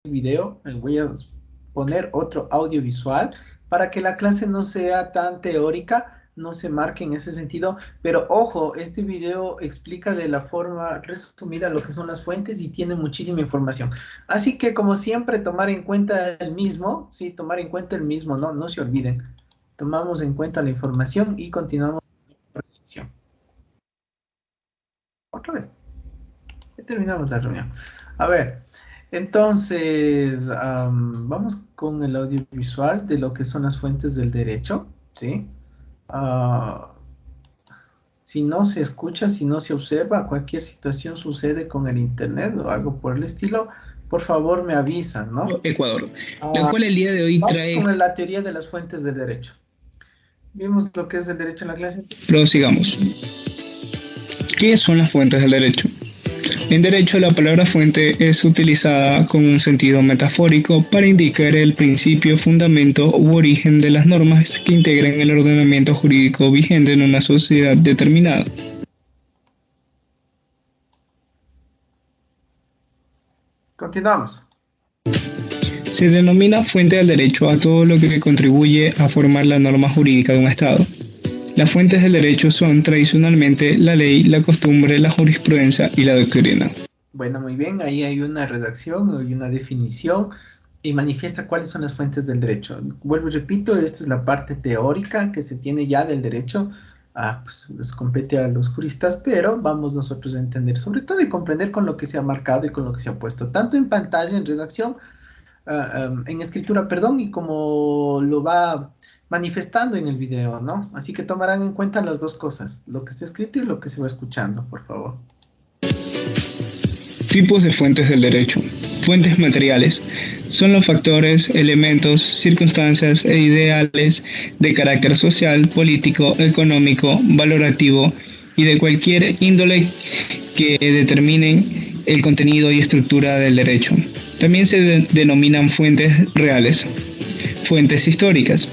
video, voy a poner otro audiovisual para que la clase no sea tan teórica, no se marque en ese sentido, pero ojo, este video explica de la forma resumida lo que son las fuentes y tiene muchísima información. Así que como siempre, tomar en cuenta el mismo, sí, tomar en cuenta el mismo, no, no se olviden. Tomamos en cuenta la información y continuamos la reflexión. Otra vez. Ya terminamos la reunión. A ver, entonces, vamos con el audiovisual de lo que son las fuentes del derecho, ¿sí? Ah, si no se escucha, si no se observa, cualquier situación sucede con el internet o algo por el estilo, por favor me avisan, ¿no? Ecuador, la cual el día de hoy Vamos trae... con la teoría de las fuentes del derecho. Vimos lo que es el derecho en la clase. Prosigamos. ¿Qué son las fuentes del derecho? En derecho, la palabra fuente es utilizada con un sentido metafórico para indicar el principio, fundamento u origen de las normas que integran el ordenamiento jurídico vigente en una sociedad determinada. Continuamos. Se denomina fuente del derecho a todo lo que contribuye a formar la norma jurídica de un Estado. Las fuentes del derecho son tradicionalmente la ley, la costumbre, la jurisprudencia y la doctrina. Bueno, muy bien, ahí hay una redacción, hay una definición y manifiesta cuáles son las fuentes del derecho. Vuelvo y repito, esta es la parte teórica que se tiene ya del derecho. Pues les compete a los juristas, pero vamos nosotros a entender, sobre todo y comprender con lo que se ha marcado y con lo que se ha puesto, tanto en pantalla, en redacción, en escritura, perdón, y como lo va manifestando en el video, ¿no? Así que tomarán en cuenta las dos cosas, lo que está escrito y lo que se va escuchando, por favor. Tipos de fuentes del derecho. Fuentes materiales. Son los factores, elementos, circunstancias e ideales de carácter social, político, económico, valorativo y de cualquier índole que determinen el contenido y estructura del derecho. También se denominan fuentes reales. Fuentes históricas.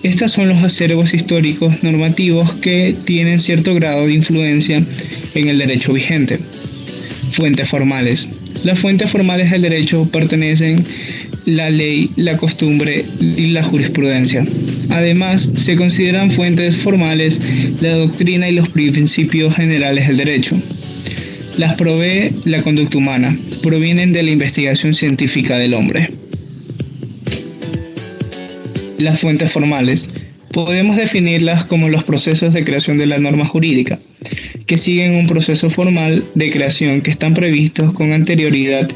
Estas son los acervos históricos normativos que tienen cierto grado de influencia en el derecho vigente. Fuentes formales. Las fuentes formales del derecho pertenecen la ley, la costumbre y la jurisprudencia. Además, se consideran fuentes formales la doctrina y los principios generales del derecho. Las provee la conducta humana, provienen de la investigación científica del hombre. Las fuentes formales. Podemos definirlas como los procesos de creación de la norma jurídica, que siguen un proceso formal de creación que están previstos con anterioridad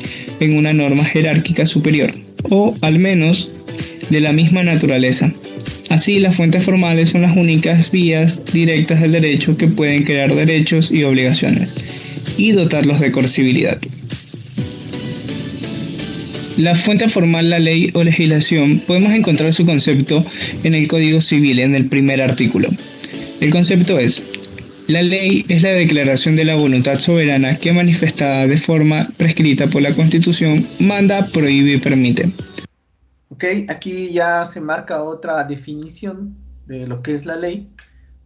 en una norma jerárquica superior, o al menos de la misma naturaleza. Así, las fuentes formales son las únicas vías directas del derecho que pueden crear derechos y obligaciones, y dotarlos de coercibilidad. La fuente formal, la ley o legislación, podemos encontrar su concepto en el Código Civil, en el primer artículo. El concepto es: la ley es la declaración de la voluntad soberana que, manifestada de forma prescrita por la Constitución, manda, prohíbe y permite. Ok, aquí ya se marca otra definición de lo que es la ley.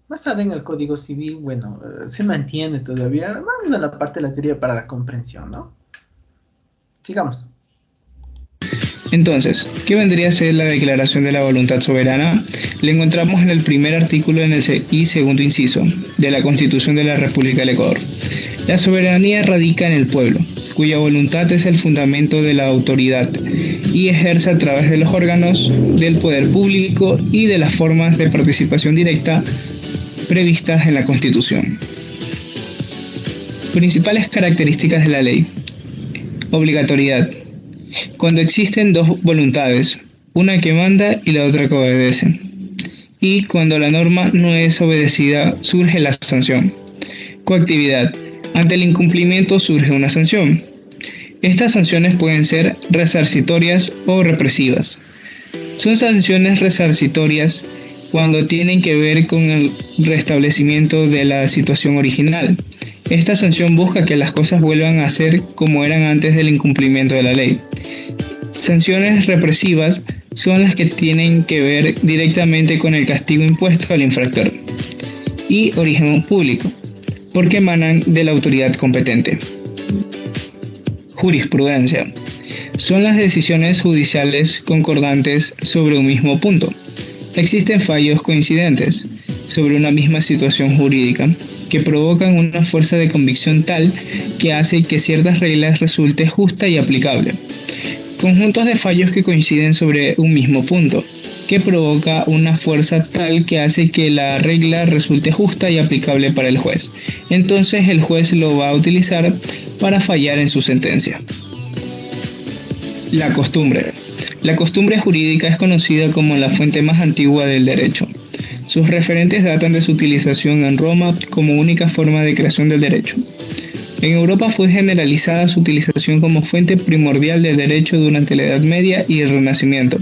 Basada en el Código Civil, bueno, se mantiene todavía. Vamos a la parte de la teoría para la comprensión, ¿no? Sigamos. Entonces, ¿qué vendría a ser la declaración de la voluntad soberana? La encontramos en el primer artículo y segundo inciso de la Constitución de la República del Ecuador. La soberanía radica en el pueblo, cuya voluntad es el fundamento de la autoridad y ejerce a través de los órganos del poder público y de las formas de participación directa previstas en la Constitución. Principales características de la ley. Obligatoriedad. Cuando existen dos voluntades, una que manda y la otra que obedece. Y cuando la norma no es obedecida, surge la sanción. Coactividad. Ante el incumplimiento surge una sanción. Estas sanciones pueden ser resarcitorias o represivas. Son sanciones resarcitorias cuando tienen que ver con el restablecimiento de la situación original. Esta sanción busca que las cosas vuelvan a ser como eran antes del incumplimiento de la ley. Sanciones represivas son las que tienen que ver directamente con el castigo impuesto al infractor y origen público, porque emanan de la autoridad competente. Jurisprudencia. son las decisiones judiciales concordantes sobre un mismo punto. Existen fallos coincidentes sobre una misma situación jurídica que provocan una fuerza de convicción tal que hace que ciertas reglas resulte justa y aplicable. Conjuntos de fallos que coinciden sobre un mismo punto, que provoca una fuerza tal que hace que la regla resulte justa y aplicable para el juez. Entonces el juez lo va a utilizar para fallar en su sentencia. La costumbre. La costumbre jurídica es conocida como la fuente más antigua del derecho. Sus referentes datan de su utilización en Roma como única forma de creación del derecho. En Europa fue generalizada su utilización como fuente primordial del derecho durante la Edad Media y el Renacimiento,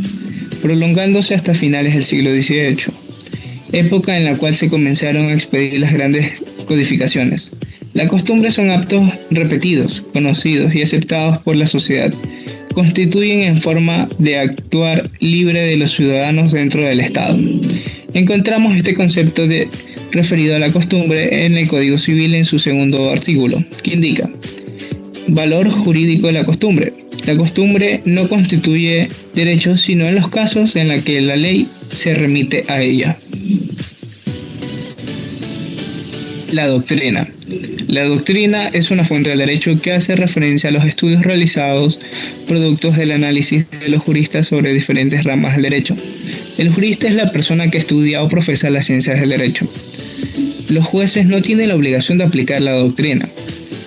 prolongándose hasta finales del siglo XVIII, época en la cual se comenzaron a expedir las grandes codificaciones. Las costumbres son actos repetidos, conocidos y aceptados por la sociedad. Constituyen en forma de actuar libre de los ciudadanos dentro del Estado. Encontramos este concepto referido a la costumbre en el Código Civil en su segundo artículo, que indica: valor jurídico de la costumbre. La costumbre no constituye derecho sino en los casos en los que la ley se remite a ella. La doctrina. La doctrina es una fuente del derecho que hace referencia a los estudios realizados, productos del análisis de los juristas sobre diferentes ramas del derecho. El jurista es la persona que estudia o profesa las ciencias del derecho. Los jueces no tienen la obligación de aplicar la doctrina,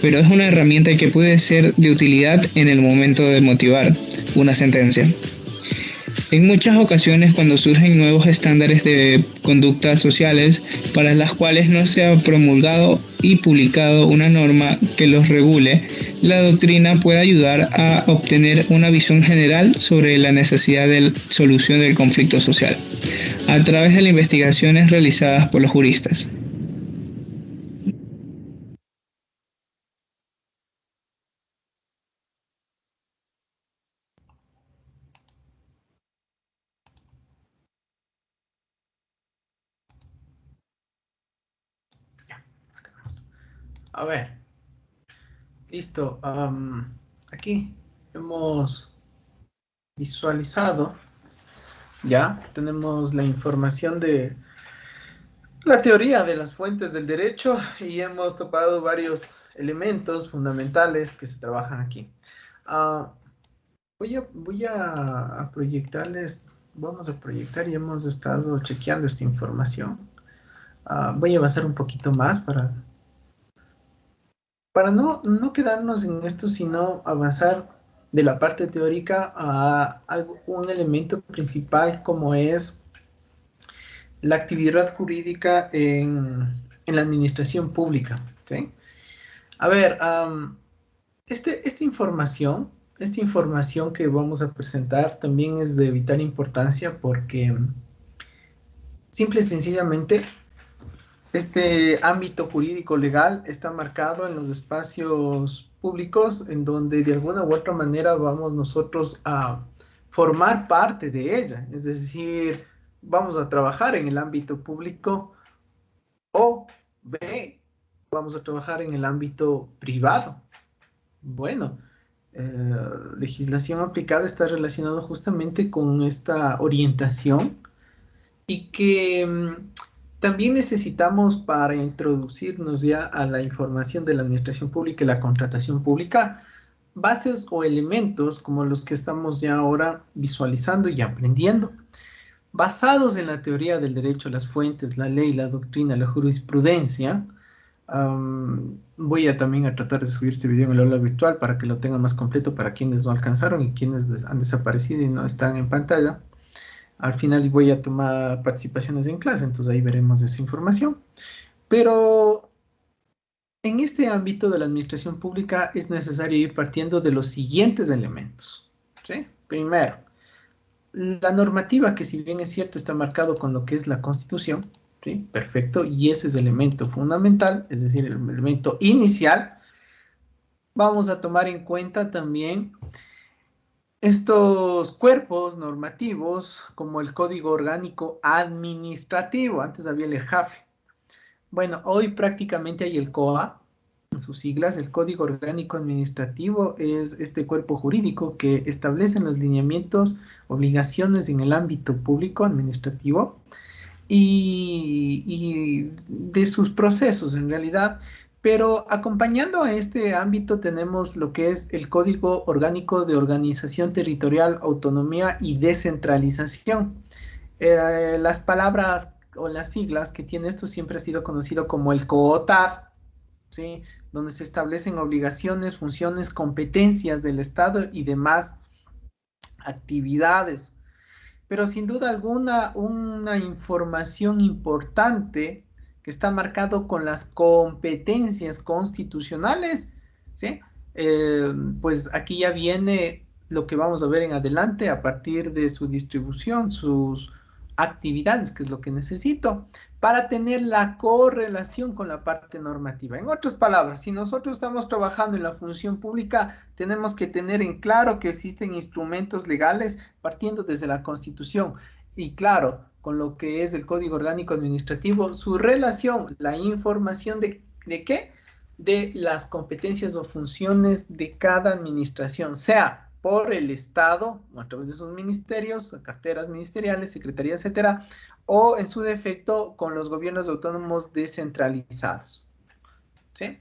pero es una herramienta que puede ser de utilidad en el momento de motivar una sentencia. En muchas ocasiones, cuando surgen nuevos estándares de conductas sociales para las cuales no se ha promulgado y publicado una norma que los regule, la doctrina puede ayudar a obtener una visión general sobre la necesidad de solución del conflicto social, a través de las investigaciones realizadas por los juristas. A ver, listo. Aquí hemos visualizado, ya tenemos la información de la teoría de las fuentes del derecho y hemos topado varios elementos fundamentales que se trabajan aquí. Ah, voy a proyectarles, vamos a proyectar y hemos estado chequeando esta información. Voy a avanzar un poquito más para no quedarnos en esto, sino avanzar de la parte teórica a un elemento principal como es la actividad jurídica en la administración pública, ¿sí? A ver, esta información que vamos a presentar también es de vital importancia porque simple y sencillamente este ámbito jurídico legal está marcado en los espacios públicos en donde de alguna u otra manera vamos nosotros a formar parte de ella. Es decir, vamos a trabajar en el ámbito público o B, vamos a trabajar en el ámbito privado. Bueno, legislación aplicada está relacionado justamente con esta orientación y que también necesitamos para introducirnos ya a la información de la administración pública y la contratación pública, bases o elementos como los que estamos ya ahora visualizando y aprendiendo, basados en la teoría del derecho, las fuentes, la ley, la doctrina, la jurisprudencia. Voy a también a tratar de subir este video en el aula virtual para que lo tengan más completo para quienes no alcanzaron y quienes han desaparecido y no están en pantalla. Al final voy a tomar participaciones en clase, entonces ahí veremos esa información. Pero en este ámbito de la administración pública es necesario ir partiendo de los siguientes elementos, ¿sí? Primero, la normativa, que si bien es cierto está marcado con lo que es la Constitución, ¿sí? Perfecto, y ese es el elemento fundamental, es decir, el elemento inicial. Vamos a tomar en cuenta también estos cuerpos normativos, como el Código Orgánico Administrativo, antes había el ERJAFE. Bueno, hoy prácticamente hay el COA, sus siglas, el Código Orgánico Administrativo es este cuerpo jurídico que establece los lineamientos, obligaciones en el ámbito público administrativo y de sus procesos en realidad. Pero acompañando a este ámbito tenemos lo que es el Código Orgánico de Organización Territorial, Autonomía y Descentralización. Las palabras o las siglas que tiene esto siempre ha sido conocido como el COOTAD, ¿sí? Donde se establecen obligaciones, funciones, competencias del Estado y demás actividades. Pero sin duda alguna, una información importante que está marcado con las competencias constitucionales, ¿sí? Pues aquí ya viene lo que vamos a ver en adelante a partir de su distribución, sus actividades, que es lo que necesito, para tener la correlación con la parte normativa. En otras palabras, si nosotros estamos trabajando en la función pública, tenemos que tener en claro que existen instrumentos legales partiendo desde la Constitución y claro, con lo que es el Código Orgánico Administrativo, su relación, la información ¿de qué? De las competencias o funciones de cada administración, sea por el Estado, o a través de sus ministerios, carteras ministeriales, secretarías, etcétera, o en su defecto con los gobiernos autónomos descentralizados. ¿Sí?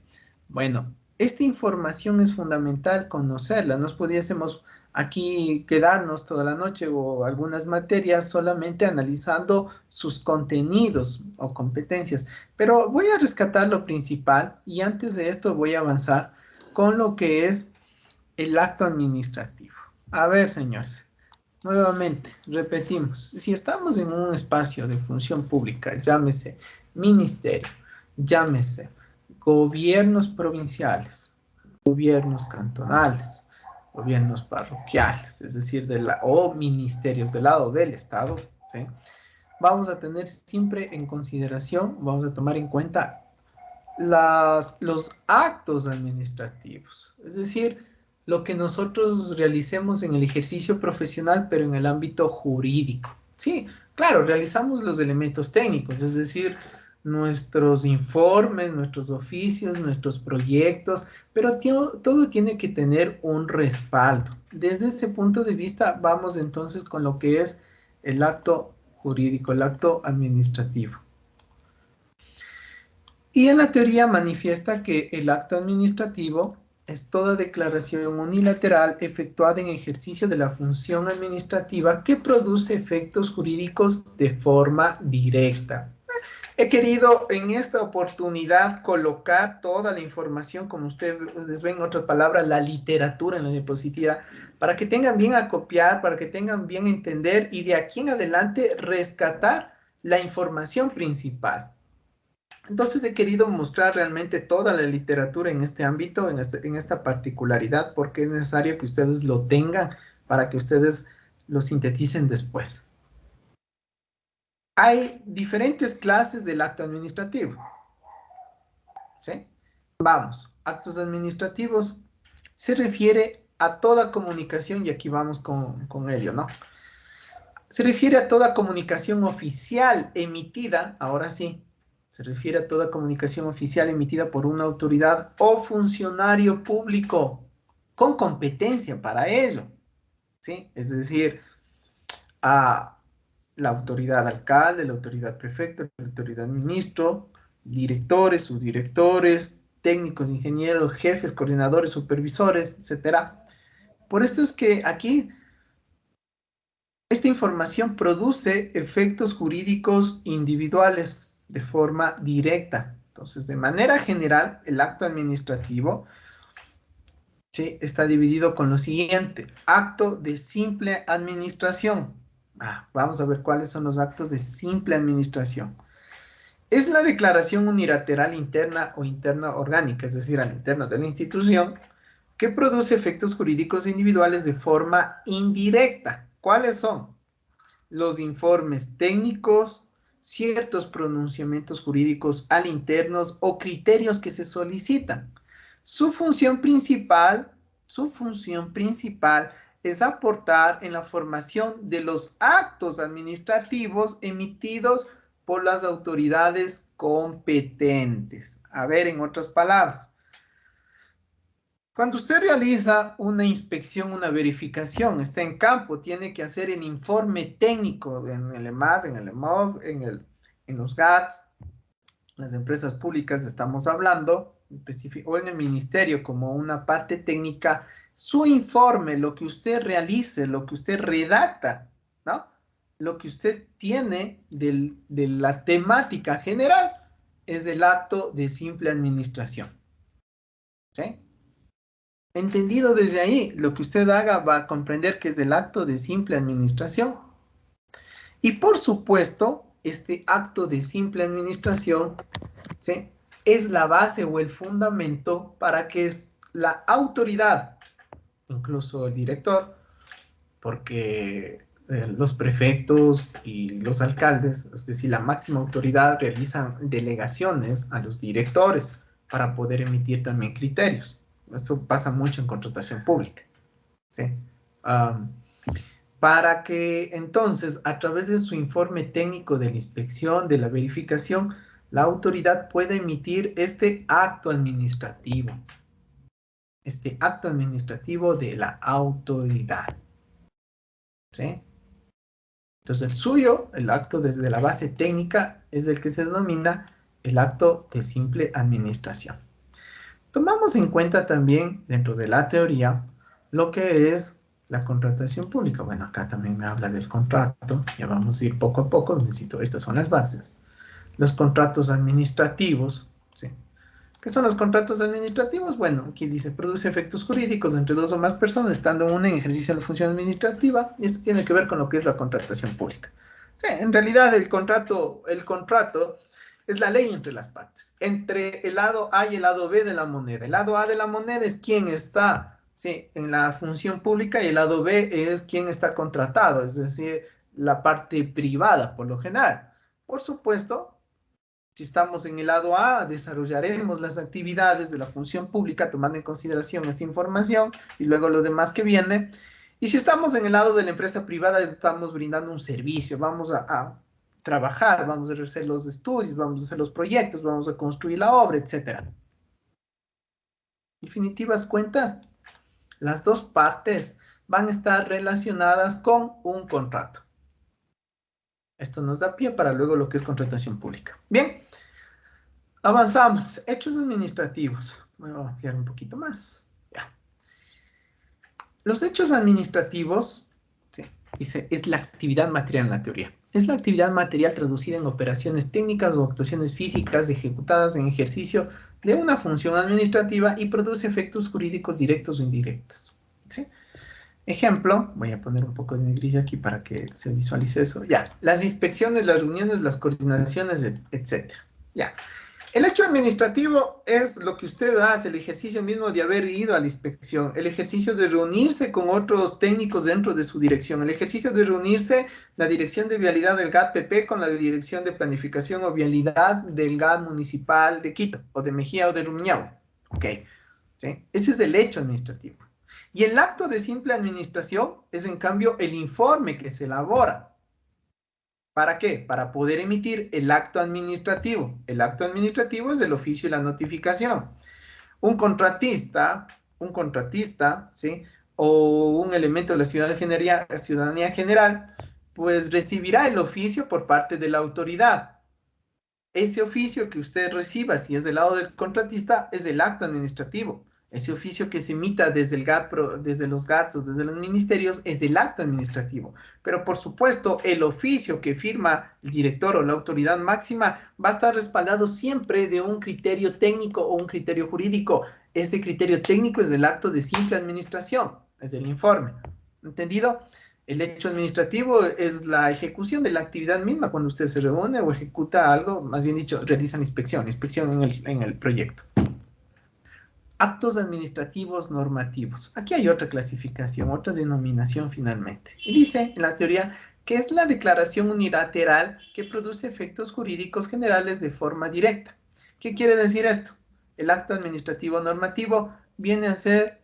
Bueno, esta información es fundamental conocerla. Nos pudiésemos aquí quedarnos toda la noche o algunas materias solamente analizando sus contenidos o competencias, pero voy a rescatar lo principal y antes de esto voy a avanzar con lo que es el acto administrativo. A ver, señores, nuevamente, repetimos, si estamos en un espacio de función pública, llámese ministerio, llámese gobiernos provinciales, gobiernos cantonales, gobiernos parroquiales, es decir, o ministerios del lado del Estado, ¿sí? Vamos a tener siempre en consideración, vamos a tomar en cuenta los actos administrativos, es decir, lo que nosotros realicemos en el ejercicio profesional, pero en el ámbito jurídico. Sí, claro, realizamos los elementos técnicos, es decir, nuestros informes, nuestros oficios, nuestros proyectos, pero todo tiene que tener un respaldo. Desde ese punto de vista, vamos entonces con lo que es el acto jurídico, el acto administrativo. Y en la teoría manifiesta que el acto administrativo es toda declaración unilateral efectuada en ejercicio de la función administrativa que produce efectos jurídicos de forma directa. He querido en esta oportunidad colocar toda la información, como ustedes ven, en otras palabras, la literatura en la diapositiva, para que tengan bien a copiar, para que tengan bien a entender y de aquí en adelante rescatar la información principal. Entonces he querido mostrar realmente toda la literatura en este ámbito, en esta particularidad, porque es necesario que ustedes lo tengan para que ustedes lo sinteticen después. Hay diferentes clases del acto administrativo. ¿Sí? Vamos, actos administrativos se refiere a toda comunicación, y aquí vamos con ello, ¿no? Se refiere a toda comunicación oficial emitida, ahora sí, se refiere a toda comunicación oficial emitida por una autoridad o funcionario público con competencia para ello, ¿sí? Es decir, a la autoridad alcalde, la autoridad prefecto, la autoridad ministro, directores, subdirectores, técnicos, ingenieros, jefes, coordinadores, supervisores, etcétera. Por eso es que aquí esta información produce efectos jurídicos individuales de forma directa. Entonces, de manera general, el acto administrativo, ¿sí?, está dividido con lo siguiente. Acto de simple administración. Vamos a ver cuáles son los actos de simple administración. Es la declaración unilateral interna o interna orgánica, es decir, al interno de la institución, que produce efectos jurídicos individuales de forma indirecta. ¿Cuáles son? Los informes técnicos, ciertos pronunciamientos jurídicos al internos o criterios que se solicitan. Su función principal es aportar en la formación de los actos administrativos emitidos por las autoridades competentes. A ver, en otras palabras, Cuando usted realiza una inspección, una verificación, está en campo, tiene que hacer el informe técnico en el EMAP, en el EMOB, en los GATS, las empresas públicas estamos hablando, o en el ministerio como una parte técnica, su informe, lo que usted realice, lo que usted redacta, ¿no? Lo que usted tiene de la temática general es el acto de simple administración. ¿Sí? Entendido desde ahí, lo que usted haga va a comprender que es el acto de simple administración. Y por supuesto, este acto de simple administración, ¿sí?, es la base o el fundamento para que la autoridad, incluso el director, porque los prefectos y los alcaldes, es decir, la máxima autoridad, realizan delegaciones a los directores para poder emitir también criterios. Eso pasa mucho en contratación pública, ¿sí? Um, para que entonces, a través de su informe técnico de la inspección, de la verificación, la autoridad pueda emitir este acto administrativo de la autoridad, ¿sí? Entonces, el suyo, el acto desde la base técnica, es el que se denomina el acto de simple administración. Tomamos en cuenta también, dentro de la teoría, lo que es la contratación pública. Bueno, acá también me habla del contrato, ya vamos a ir poco a poco, necesito, estas son las bases. Los contratos administrativos, ¿sí? ¿Qué son los contratos administrativos? Bueno, aquí dice, produce efectos jurídicos entre dos o más personas, estando una en ejercicio de la función administrativa, y esto tiene que ver con lo que es la contratación pública. Sí, en realidad el contrato es la ley entre las partes, entre el lado A y el lado B de la moneda. El lado A de la moneda es quien está, sí, en la función pública, y el lado B es quien está contratado, es decir, la parte privada, por lo general. Por supuesto, si estamos en el lado A, desarrollaremos las actividades de la función pública tomando en consideración esta información y luego lo demás que viene. Y si estamos en el lado de la empresa privada, estamos brindando un servicio, vamos a trabajar, vamos a hacer los estudios, vamos a hacer los proyectos, vamos a construir la obra, etc. En definitivas cuentas, las dos partes van a estar relacionadas con un contrato. Esto nos da pie para luego lo que es contratación pública. Bien. Avanzamos. Hechos administrativos. Voy a ampliar un poquito más. Ya. Los hechos administrativos, ¿sí?, dice, es la actividad material en la teoría. Es la actividad material traducida en operaciones técnicas o actuaciones físicas ejecutadas en ejercicio de una función administrativa y produce efectos jurídicos directos o indirectos. ¿Sí? Ejemplo, voy a poner un poco de negrilla aquí para que se visualice eso. Ya, las inspecciones, las reuniones, las coordinaciones, etc. Ya. El hecho administrativo es lo que usted hace, el ejercicio mismo de haber ido a la inspección, el ejercicio de reunirse con otros técnicos dentro de su dirección, el ejercicio de reunirse la dirección de vialidad del GAT-PP con la dirección de planificación o vialidad del GAT municipal de Quito, o de Mejía o de Rumiñahui. Ok, ¿sí? Ese es el hecho administrativo. Y el acto de simple administración es, en cambio, el informe que se elabora. ¿Para qué? Para poder emitir el acto administrativo. El acto administrativo es el oficio y la notificación. Un contratista, ¿sí?, o un elemento de la ciudadanía general, pues recibirá el oficio por parte de la autoridad. Ese oficio que usted reciba, si es del lado del contratista, es el acto administrativo. Ese oficio que se emita desde el GAT, desde los GATs o desde los ministerios, es el acto administrativo. Pero por supuesto, el oficio que firma el director o la autoridad máxima va a estar respaldado siempre de un criterio técnico o un criterio jurídico. Ese criterio técnico es el acto de simple administración, es el informe. ¿Entendido? El hecho administrativo es la ejecución de la actividad misma cuando usted se reúne o ejecuta algo, más bien dicho, realizan inspección en el proyecto. Actos administrativos normativos. Aquí hay otra clasificación, otra denominación finalmente. Y dice en la teoría que es la declaración unilateral que produce efectos jurídicos generales de forma directa. ¿Qué quiere decir esto? El acto administrativo normativo viene a ser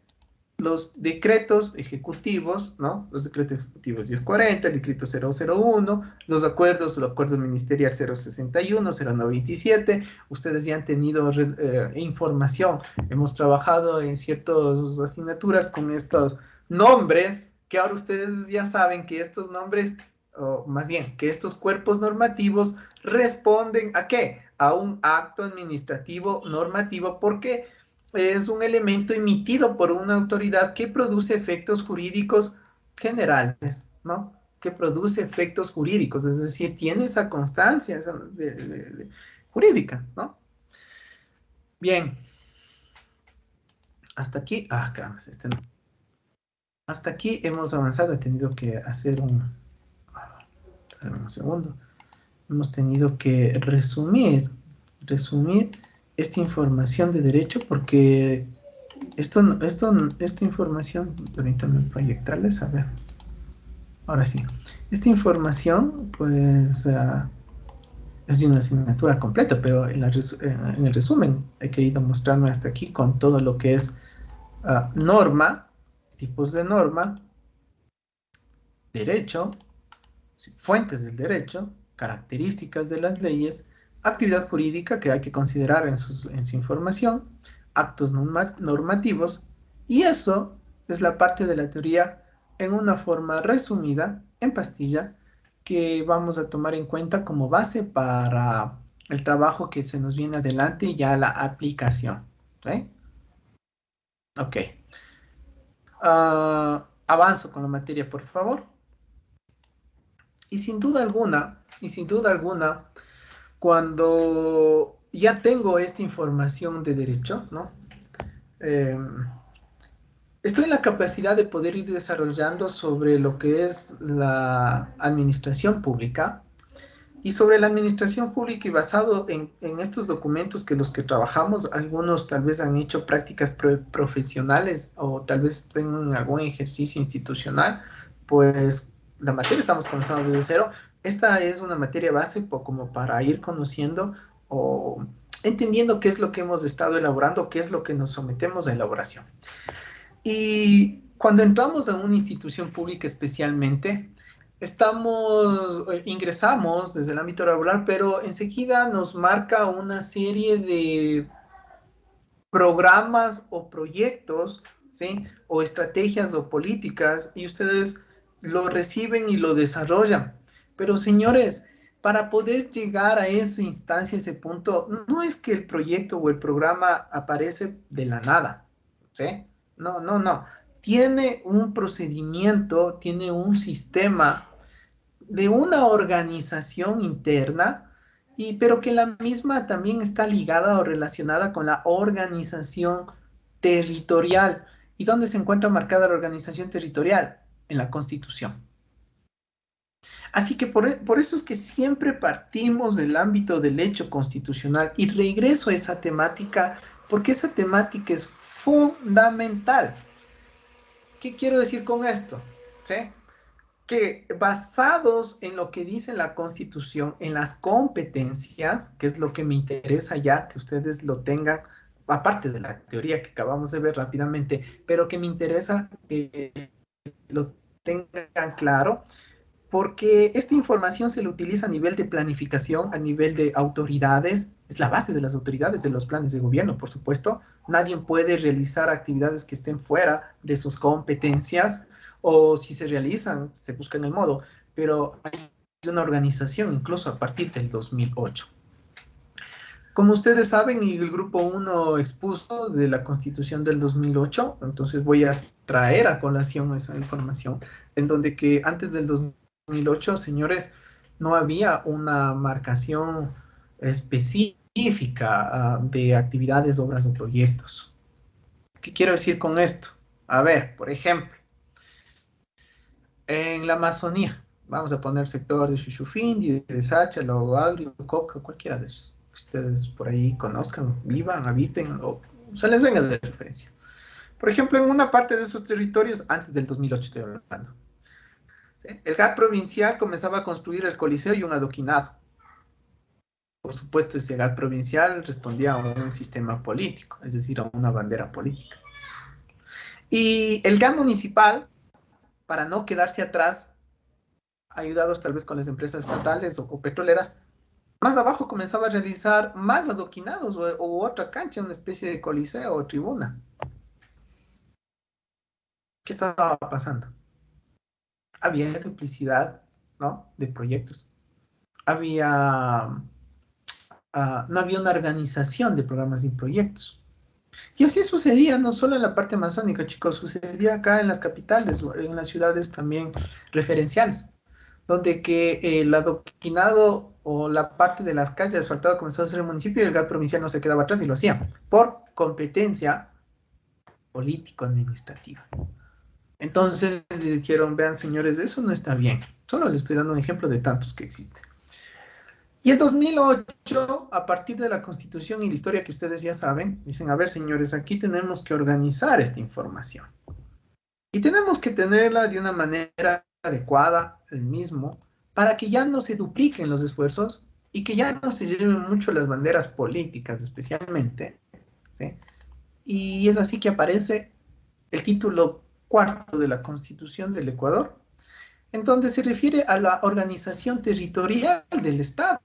los decretos ejecutivos, ¿no? Los decretos ejecutivos 1040, el decreto 001, los acuerdos, el acuerdo ministerial 061, 0927. Ustedes ya han tenido información. Hemos trabajado en ciertas asignaturas con estos nombres, que ahora ustedes ya saben que estos nombres, o más bien, que estos cuerpos normativos responden ¿a qué? A un acto administrativo normativo, porque es un elemento emitido por una autoridad que produce efectos jurídicos generales, ¿no? Que produce efectos jurídicos, es decir, tiene esa constancia jurídica, ¿no? Bien, hasta aquí, caramba, hasta aquí hemos avanzado, he tenido que hacer un segundo, hemos tenido que resumir esta información de derecho porque esta información, permítanme proyectarles, a ver, ahora sí. Esta información, pues, es de una asignatura completa, pero en el resumen he querido mostrarme hasta aquí con todo lo que es norma, tipos de norma, derecho, fuentes del derecho, características de las leyes, actividad jurídica que hay que considerar en su información, actos normativos, y eso es la parte de la teoría en una forma resumida, en pastilla, que vamos a tomar en cuenta como base para el trabajo que se nos viene adelante y ya la aplicación. ¿Sí? Ok. Avanzo con la materia, por favor. Y sin duda alguna, cuando ya tengo esta información de derecho, ¿no? Eh, Estoy en la capacidad de poder ir desarrollando sobre lo que es la administración pública y sobre la administración pública y basado en estos documentos que los que trabajamos, algunos tal vez han hecho prácticas profesionales o tal vez tengan algún ejercicio institucional, pues la materia estamos comenzando desde cero. Esta es una materia base como para ir conociendo o entendiendo qué es lo que hemos estado elaborando, qué es lo que nos sometemos a elaboración. Y cuando entramos a una institución pública especialmente, ingresamos desde el ámbito laboral, pero enseguida nos marca una serie de programas o proyectos, ¿sí? O estrategias o políticas, y ustedes lo reciben y lo desarrollan. Pero señores, para poder llegar a esa instancia, ese punto, no es que el proyecto o el programa aparece de la nada, ¿sí? No, no, no. Tiene un procedimiento, tiene un sistema de una organización interna, pero que la misma también está ligada o relacionada con la organización territorial. ¿Y dónde se encuentra marcada la organización territorial? En la Constitución. Así que por eso es que siempre partimos del ámbito del hecho constitucional y regreso a esa temática porque esa temática es fundamental. ¿Qué quiero decir con esto? ¿Sí? Que basados en lo que dice la Constitución, en las competencias, que es lo que me interesa ya que ustedes lo tengan, aparte de la teoría que acabamos de ver rápidamente, pero que me interesa que lo tengan claro, porque esta información se le utiliza a nivel de planificación, a nivel de autoridades, es la base de las autoridades de los planes de gobierno, por supuesto. Nadie puede realizar actividades que estén fuera de sus competencias, o si se realizan, se busca el modo, pero hay una organización incluso a partir del 2008. Como ustedes saben, y el grupo 1 expuso de la Constitución del 2008, entonces voy a traer a colación esa información, en donde que antes del 2008, señores, no había una marcación específica de actividades, obras o proyectos. ¿Qué quiero decir con esto? A ver, por ejemplo, en la Amazonía, vamos a poner sector de Chuchufindi, de Sacha, Logo Agrio, Coca, cualquiera de esos que ustedes por ahí conozcan, vivan, habiten o se les venga de referencia. Por ejemplo, en una parte de esos territorios, antes del 2008 estoy hablando, ¿sí? El GAT provincial comenzaba a construir el coliseo y un adoquinado. Por supuesto, ese GAT provincial respondía a un sistema político, es decir, a una bandera política. Y el GAN municipal, para no quedarse atrás, ayudados tal vez con las empresas estatales o petroleras, más abajo comenzaba a realizar más adoquinados o otra cancha, una especie de coliseo o tribuna. ¿Qué estaba pasando? Había duplicidad, ¿no?, de proyectos. Había, no había una organización de programas y proyectos. Y así sucedía no solo en la parte amazónica, chicos, sucedía acá en las capitales, en las ciudades también referenciales, donde que el adoquinado o la parte de las calles asfaltadas comenzó a hacer el municipio y el GAT provincial no se quedaba atrás y lo hacía por competencia político-administrativa. Entonces dijeron, vean señores, eso no está bien. Solo les estoy dando un ejemplo de tantos que existen. Y en 2008, a partir de la Constitución y la historia que ustedes ya saben, dicen, a ver señores, aquí tenemos que organizar esta información. Y tenemos que tenerla de una manera adecuada, el mismo, para que ya no se dupliquen los esfuerzos y que ya no se lleven mucho las banderas políticas, especialmente, ¿sí? Y es así que aparece el título cuarto de la Constitución del Ecuador, en donde se refiere a la organización territorial del Estado,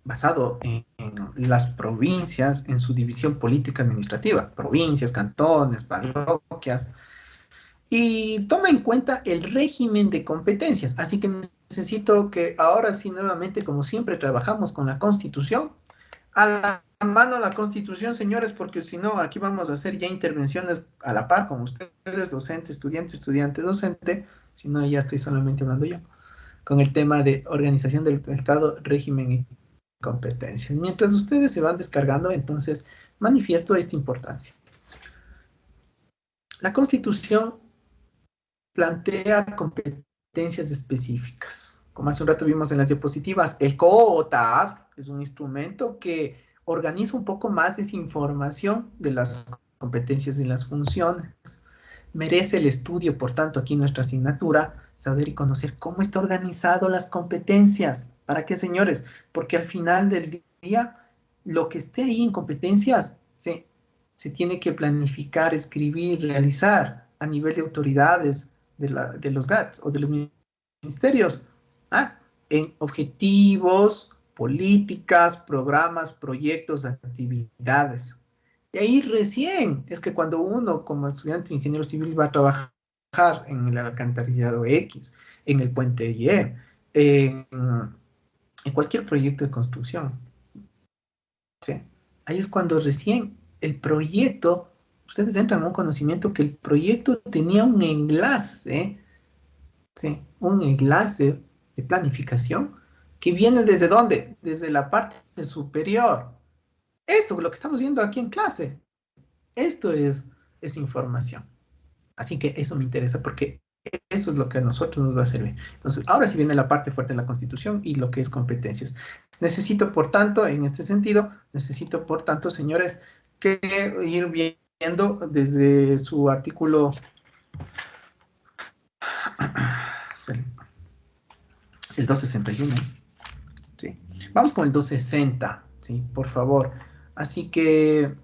basado en las provincias, en su división política administrativa, provincias, cantones, parroquias, y toma en cuenta el régimen de competencias. Así que necesito que ahora sí, nuevamente, como siempre, trabajamos con la Constitución. A la mano la Constitución, señores, porque si no, aquí vamos a hacer ya intervenciones a la par con ustedes, docente, estudiante, docente. Si no, ya estoy solamente hablando yo, con el tema de organización del Estado, régimen y competencias. Mientras ustedes se van descargando, entonces manifiesto esta importancia. La Constitución plantea competencias específicas. Como hace un rato vimos en las diapositivas, el COOTAD es un instrumento que organiza un poco más esa información de las competencias y las funciones. Merece el estudio, por tanto, aquí nuestra asignatura, saber y conocer cómo está organizado las competencias. ¿Para qué, señores? Porque al final del día, lo que esté ahí en competencias se tiene que planificar, escribir, realizar a nivel de autoridades de los GATS o de los ministerios, ¿ah?, en objetivos, políticas, programas, proyectos, actividades. Y ahí recién es que cuando uno como estudiante de ingeniero civil va a trabajar en el alcantarillado X, en el puente Y, en cualquier proyecto de construcción, ¿sí? Ahí es cuando recién el proyecto, ustedes entran a un conocimiento que el proyecto tenía un enlace, ¿sí?, un enlace de planificación que viene ¿desde dónde? Desde la parte superior. Esto, lo que estamos viendo aquí en clase, esto es información. Así que eso me interesa porque eso es lo que a nosotros nos va a servir. Entonces, ahora sí viene la parte fuerte de la Constitución y lo que es competencias. Necesito, por tanto, en este sentido, necesito, por tanto, señores, que ir viendo desde su artículo, el 261, ¿sí? Vamos con el 260, ¿sí? Por favor. Así que,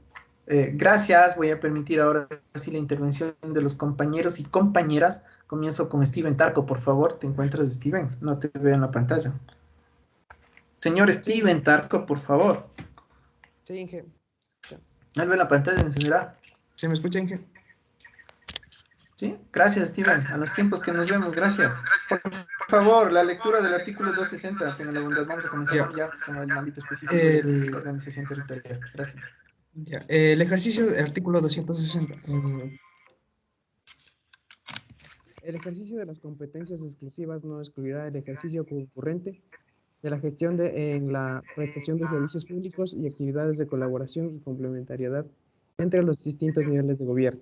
gracias. Voy a permitir ahora sí la intervención de los compañeros y compañeras. Comienzo con Steven Tarco, por favor. ¿Te encuentras, Steven? No te veo en la pantalla. Señor Sí, Steven Tarco, por favor. sí, Inge. No veo la pantalla, encenderá. ¿Se me escucha, Inge? ¿Sí? Gracias, Steven. A los tiempos que nos vemos, gracias. Por favor, la lectura del artículo 260, tengan la bondad. Vamos a comenzar ya con el ámbito específico de la organización territorial. Gracias. El ejercicio del artículo 260. El ejercicio de las competencias exclusivas no excluirá el ejercicio concurrente de la gestión en la prestación de servicios públicos y actividades de colaboración y complementariedad entre los distintos niveles de gobierno.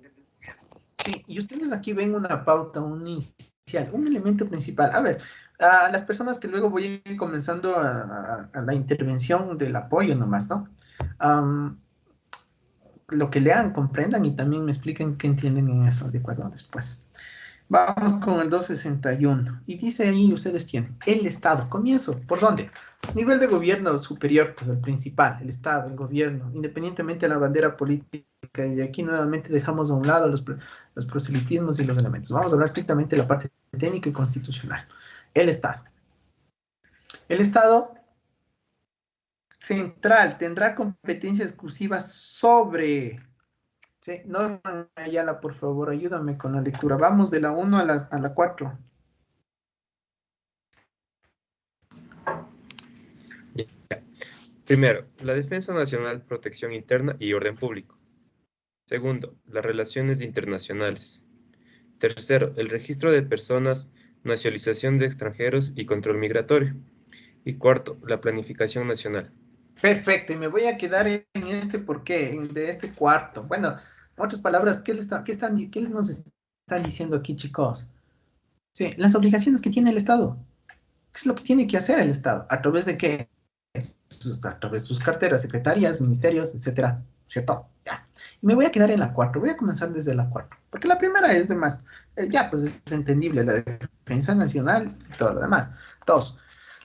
Sí, y ustedes aquí ven una pauta, un inicial, un elemento principal. A ver, a las personas que luego voy a ir comenzando a la intervención del apoyo nomás, ¿no? Lo que lean, comprendan y también me expliquen qué entienden en eso, ¿de acuerdo? Después. Vamos con el 261. Y dice ahí, ustedes tienen el Estado. Comienzo. ¿Por dónde? Nivel de gobierno superior, pues el principal, el Estado, el gobierno, independientemente de la bandera política. Y aquí nuevamente dejamos a un lado los proselitismos y los elementos. Vamos a hablar estrictamente de la parte técnica y constitucional. El Estado. El Estado central tendrá competencia exclusiva sobre... Sí, no, Ayala, por favor, ayúdame con la lectura. Vamos de la 1 a la 4. Ya. Primero, la defensa nacional, protección interna y orden público. Segundo, las relaciones internacionales. Tercero, el registro de personas, nacionalización de extranjeros y control migratorio. Y cuarto, la planificación nacional. Perfecto, y me voy a quedar en este porqué, de este cuarto. Bueno, en otras palabras, ¿qué nos están diciendo aquí, chicos? Sí, las obligaciones que tiene el Estado. ¿Qué es lo que tiene que hacer el Estado? ¿A través de qué? A través de sus carteras, secretarias, ministerios, etcétera, ¿cierto? Ya. Y me voy a quedar en la 4. Voy a comenzar desde la 4. Porque la primera es de más, ya, pues es entendible, la defensa nacional y todo lo demás. Dos,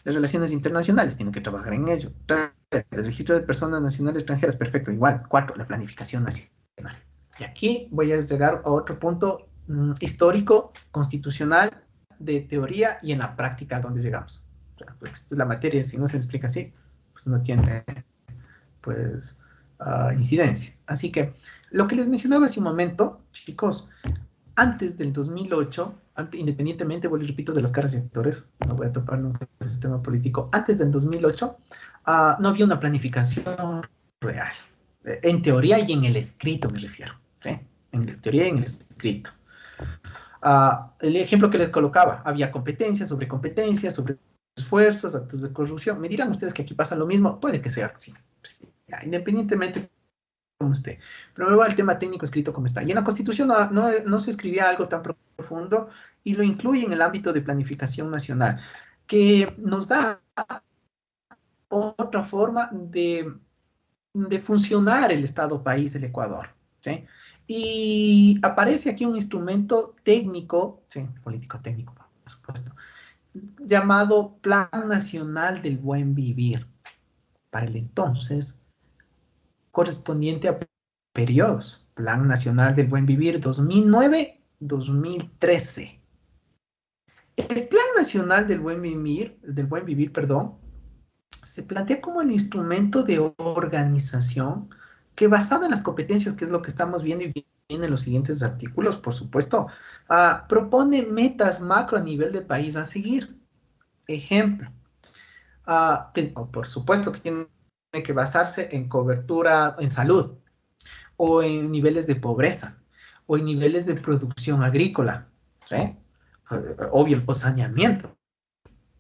las relaciones internacionales, tienen que trabajar en ello. Tres, el registro de personas nacionales extranjeras, perfecto, igual. 4, la planificación nacional. Y aquí voy a llegar a otro punto histórico, constitucional, de teoría y en la práctica donde llegamos. O sea, pues la materia, si no se explica así, pues no tiene, pues, incidencia. Así que, lo que les mencionaba hace un momento, chicos, antes del 2008, independientemente, vuelvo y repito, de las caras y actores, no voy a topar nunca el sistema político, antes del 2008, no había una planificación real. En teoría y en el escrito me refiero. ¿Sí? En la teoría y en el escrito. El ejemplo que les colocaba, había competencias, sobre esfuerzos, actos de corrupción. Me dirán ustedes que aquí pasa lo mismo, puede que sea así. Ya, independientemente como esté. Pero me voy al tema técnico escrito como está. Y en la Constitución no se escribía algo tan profundo y lo incluye en el ámbito de planificación nacional, que nos da otra forma de funcionar el Estado país del Ecuador. ¿Sí? Y aparece aquí un instrumento técnico, sí, político técnico, por supuesto, llamado Plan Nacional del Buen Vivir, para el entonces correspondiente a periodos. Plan Nacional del Buen Vivir 2009-2013. El Plan Nacional del Buen Vivir, perdón, se plantea como el instrumento de organización que, basado en las competencias, que es lo que estamos viendo y viene en los siguientes artículos, por supuesto, propone metas macro a nivel de país a seguir. Ejemplo, por supuesto que tiene que basarse en cobertura en salud, o en niveles de pobreza, o en niveles de producción agrícola, ¿sí? Obvio, o saneamiento,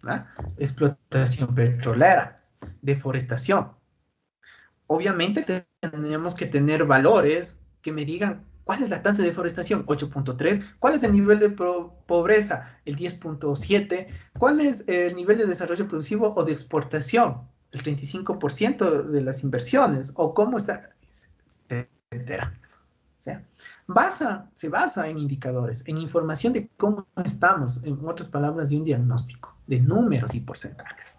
¿no? Explotación petrolera, deforestación. Obviamente tenemos que tener valores que me digan cuál es la tasa de deforestación, 8.3, cuál es el nivel de pobreza, el 10.7, cuál es el nivel de desarrollo productivo o de exportación, el 35% de las inversiones, o cómo está, etcétera. O sea, se basa en indicadores, en información de cómo estamos, en otras palabras, de un diagnóstico, de números y porcentajes.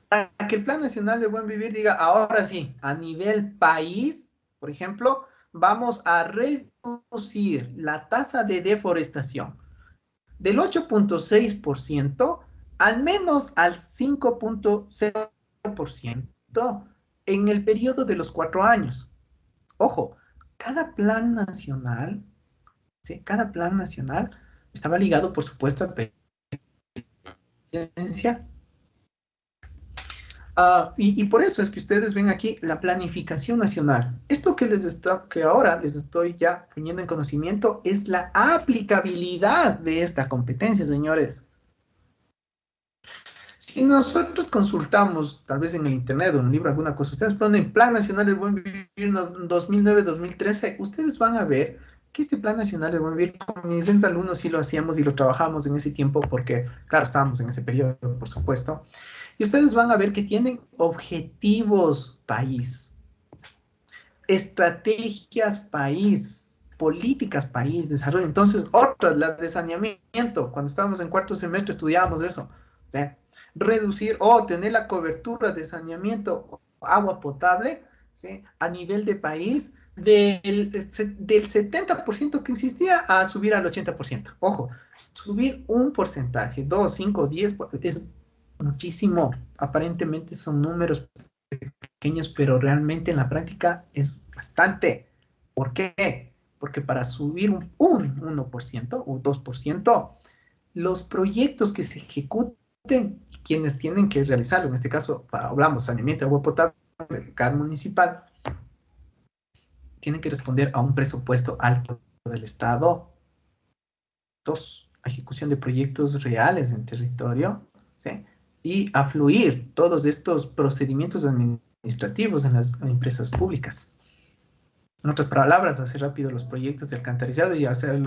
Para que el Plan Nacional de Buen Vivir diga, ahora sí, a nivel país, por ejemplo, vamos a reducir la tasa de deforestación del 8.6% al menos al 5.0% en el periodo de los 4 años. Ojo, cada plan nacional, ¿sí? Cada plan nacional estaba ligado, por supuesto, a presidencia. Y por eso es que ustedes ven aquí la planificación nacional. Esto que ahora les estoy ya poniendo en conocimiento es la aplicabilidad de esta competencia, señores. Si nosotros consultamos, tal vez en el internet o en un libro, alguna cosa, ustedes ponen Plan Nacional del Buen Vivir 2009-2013, ustedes van a ver que este Plan Nacional del Buen Vivir, con mis exalumnos sí lo hacíamos y lo trabajamos en ese tiempo porque, claro, estábamos en ese periodo, por supuesto, y ustedes van a ver que tienen objetivos país, estrategias país, políticas país, desarrollo. Entonces, otra, la de saneamiento. Cuando estábamos en cuarto semestre estudiábamos eso. ¿Sí? Reducir o tener la cobertura de saneamiento, agua potable, ¿sí? A nivel de país, del 70% que existía a subir al 80%. Ojo, subir un porcentaje, 2, 5, 10, es muchísimo. Aparentemente son números pequeños, pero realmente en la práctica es bastante. ¿Por qué? Porque para subir un 1% o 2%, los proyectos que se ejecuten, quienes tienen que realizarlo, en este caso hablamos saneamiento de agua potable, cada municipal, tienen que responder a un presupuesto alto del Estado. Dos, ejecución de proyectos reales en territorio, ¿sí? Y a fluir todos estos procedimientos administrativos en las empresas públicas. En otras palabras, hacer rápido los proyectos de alcantarillado y hacer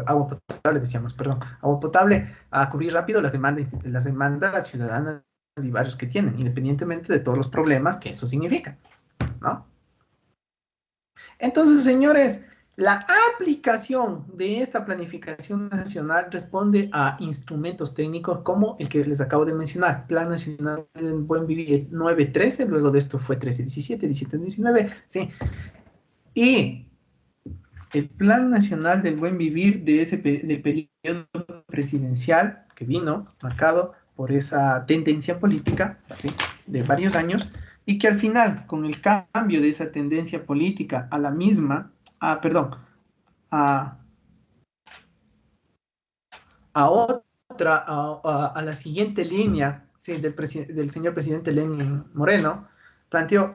agua potable, decíamos, perdón, agua potable, a cubrir rápido las demandas ciudadanas y barrios que tienen, independientemente de todos los problemas que eso significa, ¿no? Entonces, señores, la aplicación de esta planificación nacional responde a instrumentos técnicos como el que les acabo de mencionar, Plan Nacional del Buen Vivir 9-13, luego de esto fue 13-17, 17-19, ¿sí? Y el Plan Nacional del Buen Vivir del periodo presidencial que vino marcado por esa tendencia política, ¿sí? De varios años, y que al final, con el cambio de esa tendencia política a la misma, a a la siguiente línea, ¿sí? del señor presidente Lenin Moreno, planteó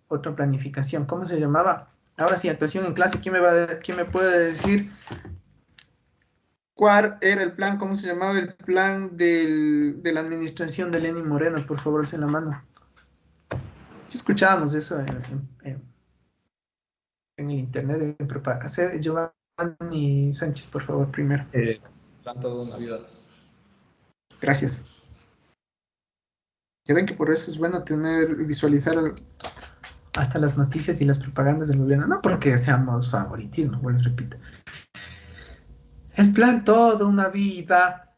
otra planificación. ¿Cómo se llamaba? Ahora sí, actuación en clase. ¿Quién me puede decir cuál era el plan? ¿Cómo se llamaba el plan de la administración de Lenin Moreno? Por favor, se la mano. Sí escuchábamos eso en el internet. Giovanni Sánchez, por favor, primero. Plan toda una vida. Gracias. Ya ven que por eso es bueno visualizar hasta las noticias y las propagandas del gobierno, no porque seamos favoritismo, bueno, repito. El plan toda una vida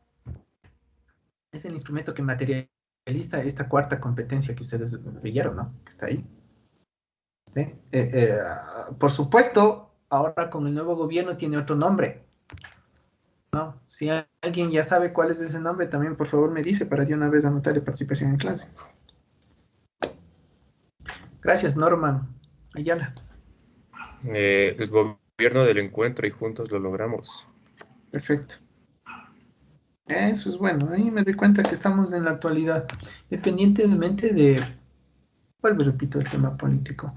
es el instrumento que materializa esta cuarta competencia que ustedes leyeron, ¿no? Que está ahí. ¿Sí? Por supuesto, ahora con el nuevo gobierno tiene otro nombre, ¿no? Si alguien ya sabe cuál es ese nombre, también por favor me dice para de una vez anotarle participación en clase. Gracias, Norman Ayala. El gobierno del encuentro y juntos lo logramos. Perfecto. Eso es bueno. Ahí me doy cuenta que estamos en la actualidad, independientemente de, vuelvo y repito, el tema político.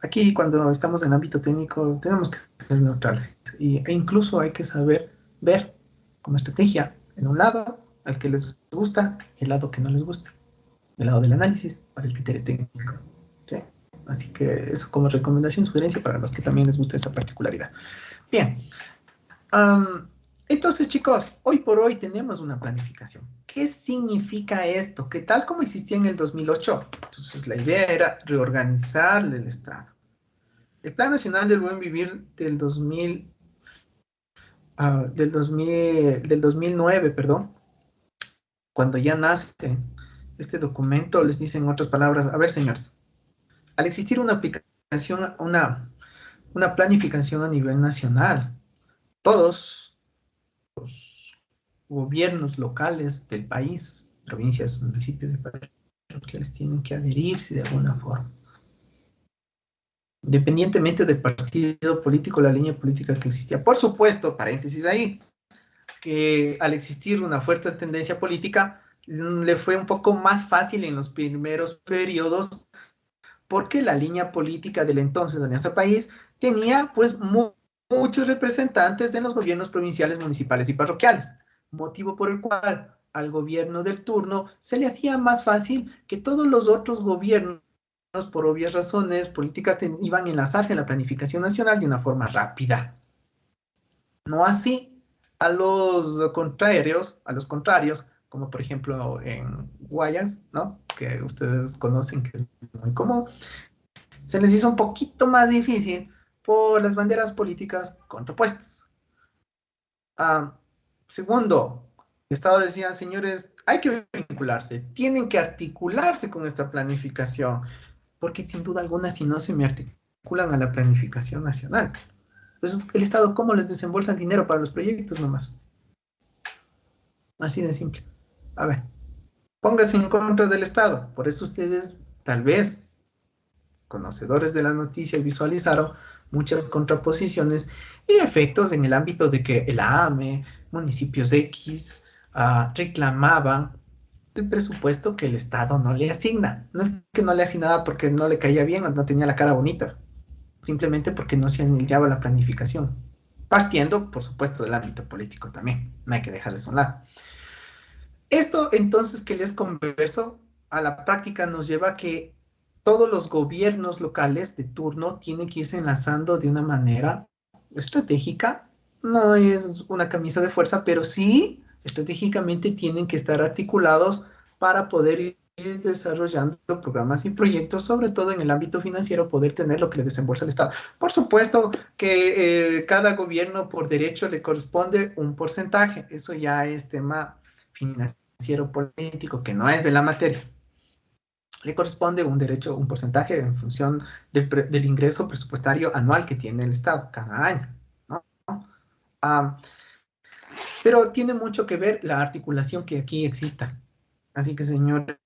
Aquí cuando estamos en ámbito técnico tenemos que ser neutrales e incluso hay que saber ver como estrategia en un lado al que les gusta y el lado que no les gusta. El lado del análisis para el criterio técnico. ¿Sí? Así que eso como recomendación, sugerencia para los que también les gusta esa particularidad. Bien. Entonces, chicos, hoy por hoy tenemos una planificación. ¿Qué significa esto? Que tal como existía en el 2008, entonces la idea era reorganizar el Estado. El Plan Nacional del Buen Vivir del 2009, perdón, cuando ya nace este documento, les dicen en otras palabras, a ver, señores, al existir una aplicación, una planificación a nivel nacional, todos los gobiernos locales del país, provincias, municipios y parroquiales tienen que adherirse de alguna forma. Independientemente del partido político, la línea política que existía. Por supuesto, paréntesis ahí, que al existir una fuerte tendencia política, le fue un poco más fácil en los primeros periodos, porque la línea política del entonces de Alianza País tenía pues muchos representantes en los gobiernos provinciales, municipales y parroquiales, motivo por el cual al gobierno del turno se le hacía más fácil que todos los otros gobiernos, por obvias razones políticas, iban a enlazarse en la planificación nacional de una forma rápida. No así a los contrarios, como por ejemplo en Guayas, ¿no? Que ustedes conocen que es muy común, se les hizo un poquito más difícil por las banderas políticas contrapuestas. Segundo, el Estado decía, señores, hay que vincularse, tienen que articularse con esta planificación, porque sin duda alguna, si no se me articulan a la planificación nacional. Entonces, el Estado, ¿cómo les desembolsa el dinero para los proyectos nomás? Así de simple. A ver, póngase en contra del Estado. Por eso ustedes, tal vez, conocedores de la noticia, visualizaron muchas contraposiciones y efectos en el ámbito de que el AME, municipios X, reclamaban el presupuesto que el Estado no le asigna. No es que no le asignaba porque no le caía bien o no tenía la cara bonita, simplemente porque no se anillaba la planificación. Partiendo, por supuesto, del ámbito político también. No hay que dejarles a un lado. Esto entonces que les converso a la práctica nos lleva a que todos los gobiernos locales de turno tienen que irse enlazando de una manera estratégica. No es una camisa de fuerza, pero sí estratégicamente tienen que estar articulados para poder ir desarrollando programas y proyectos, sobre todo en el ámbito financiero, poder tener lo que le desembolsa el Estado. Por supuesto que cada gobierno por derecho le corresponde un porcentaje, eso ya es tema financiero político, que no es de la materia. Le corresponde un derecho, un porcentaje en función del ingreso presupuestario anual que tiene el Estado cada año, ¿no? Ah, pero tiene mucho que ver la articulación que aquí exista. Así que, señores,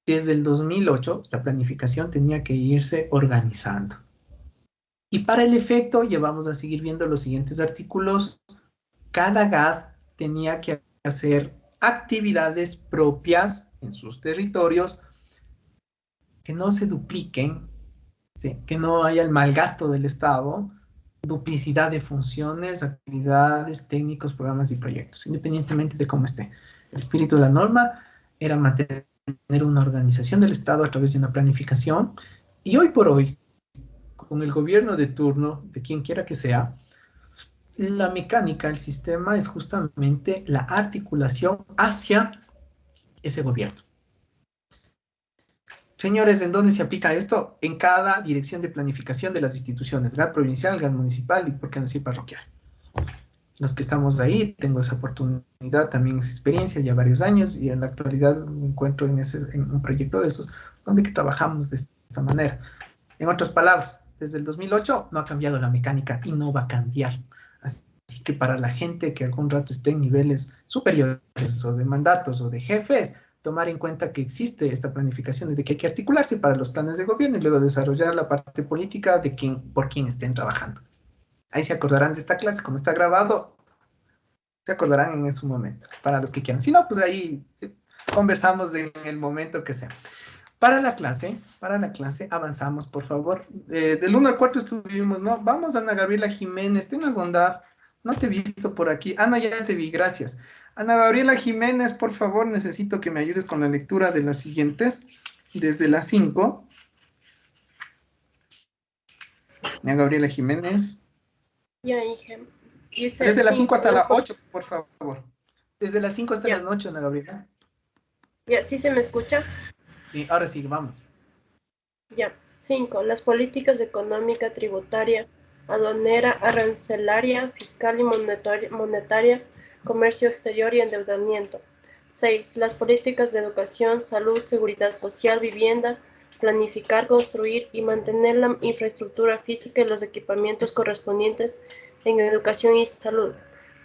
desde el 2008 la planificación tenía que irse organizando. Y para el efecto, ya vamos a seguir viendo los siguientes artículos, cada GAD tenía que hacer actividades propias en sus territorios que no se dupliquen, ¿sí? Que no haya el malgasto del Estado, duplicidad de funciones, actividades, técnicos, programas y proyectos, independientemente de cómo esté. El espíritu de la norma era mantener una organización del Estado a través de una planificación y hoy por hoy, con el gobierno de turno, de quien quiera que sea, la mecánica, el sistema es justamente la articulación hacia ese gobierno. Señores, ¿en dónde se aplica esto? En cada dirección de planificación de las instituciones, GAD provincial, GAD municipal y, por qué no decir, parroquial. Los que estamos ahí, tengo esa oportunidad, también esa experiencia, ya varios años, y en la actualidad me encuentro en un proyecto de esos, donde que trabajamos de esta manera. En otras palabras, desde el 2008 no ha cambiado la mecánica y no va a cambiar. Así que para la gente que algún rato esté en niveles superiores o de mandatos o de jefes, tomar en cuenta que existe esta planificación y de que hay que articularse para los planes de gobierno y luego desarrollar la parte política de por quien estén trabajando. Ahí se acordarán de esta clase, como está grabado, se acordarán en su momento, para los que quieran. Si no, pues ahí conversamos en el momento que sea. Para la clase, avanzamos, por favor. Del 1 al 4 estuvimos, ¿no? Vamos, Ana Gabriela Jiménez, ten la bondad. No te he visto por aquí. Ana, ya te vi, gracias. Ana Gabriela Jiménez, por favor, necesito que me ayudes con la lectura de las siguientes, desde las 5. Ana Gabriela Jiménez. Ya, hija. Dice Desde las 5 5. hasta las 8, por favor. Desde las 5 hasta las Ya, 8, Ana Gabriela. ya, ¿sí se me escucha? Sí, ahora sí, vamos. Ya. 5. Las políticas económica, tributaria, aduanera, arancelaria, fiscal y monetaria, comercio exterior y endeudamiento. 6. Las políticas de educación, salud, seguridad social, vivienda, planificar, construir y mantener la infraestructura física y los equipamientos correspondientes en educación y salud.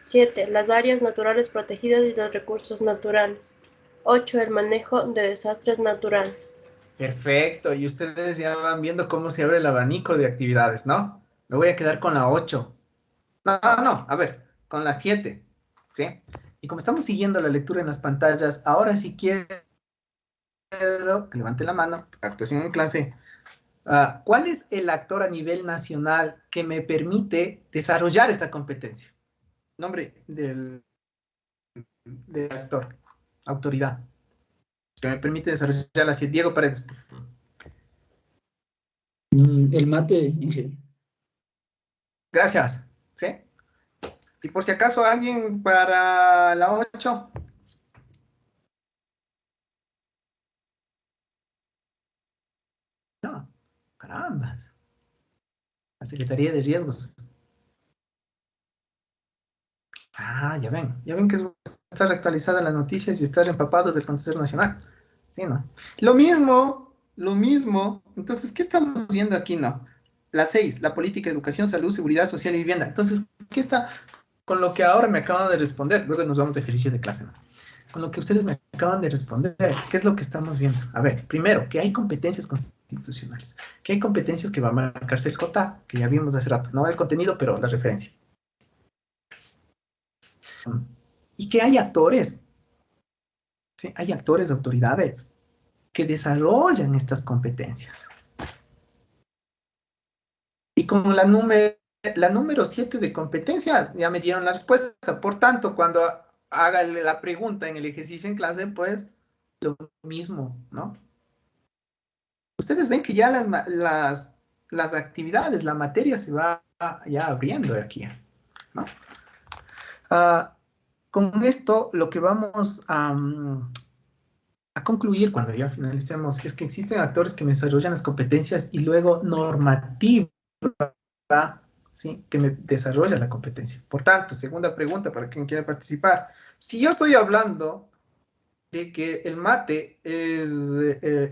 7. Las áreas naturales protegidas y los recursos naturales. 8. El manejo de desastres naturales. Perfecto, y ustedes ya van viendo cómo se abre el abanico de actividades, ¿no? Me voy a quedar con la 8. No, no, no, a ver, con la 7, ¿sí? Y como estamos siguiendo la lectura en las pantallas, ahora sí quiero que levante la mano, actuación en clase. ¿Cuál es el actor a nivel nacional que me permite desarrollar esta competencia? Nombre del actor, autoridad, que me permite desarrollarla así. Diego Paredes. El mate, Inge. Gracias, ¿sí? Y por si acaso alguien para la 8. No, carambas. La Secretaría de Riesgos. Ya ven que estar actualizada las noticias y estar empapados del contexto nacional. Sí, ¿no? Lo mismo. Entonces, ¿qué estamos viendo aquí, no? La 6, la política de educación, salud, seguridad social y vivienda. Entonces, ¿qué está con lo que ahora me acaban de responder? Luego nos vamos de ejercicio de clase, ¿no? Con lo que ustedes me acaban de responder, ¿qué es lo que estamos viendo? A ver, primero, que hay competencias constitucionales, que hay competencias que va a marcarse el COTA, que ya vimos hace rato, no el contenido, pero la referencia. Y que hay actores, ¿sí? Hay actores, autoridades, que desarrollan estas competencias. Y con la número 7 de competencias, ya me dieron la respuesta. Por tanto, cuando haga la pregunta en el ejercicio en clase, pues lo mismo, ¿no? Ustedes ven que ya las actividades, la materia se va ya abriendo aquí, ¿no? Con esto, lo que vamos a concluir cuando ya finalicemos es que existen actores que desarrollan las competencias y luego normativa, ¿sí? Que me desarrolla la competencia. Por tanto, segunda pregunta para quien quiera participar. Si yo estoy hablando de que el MATE es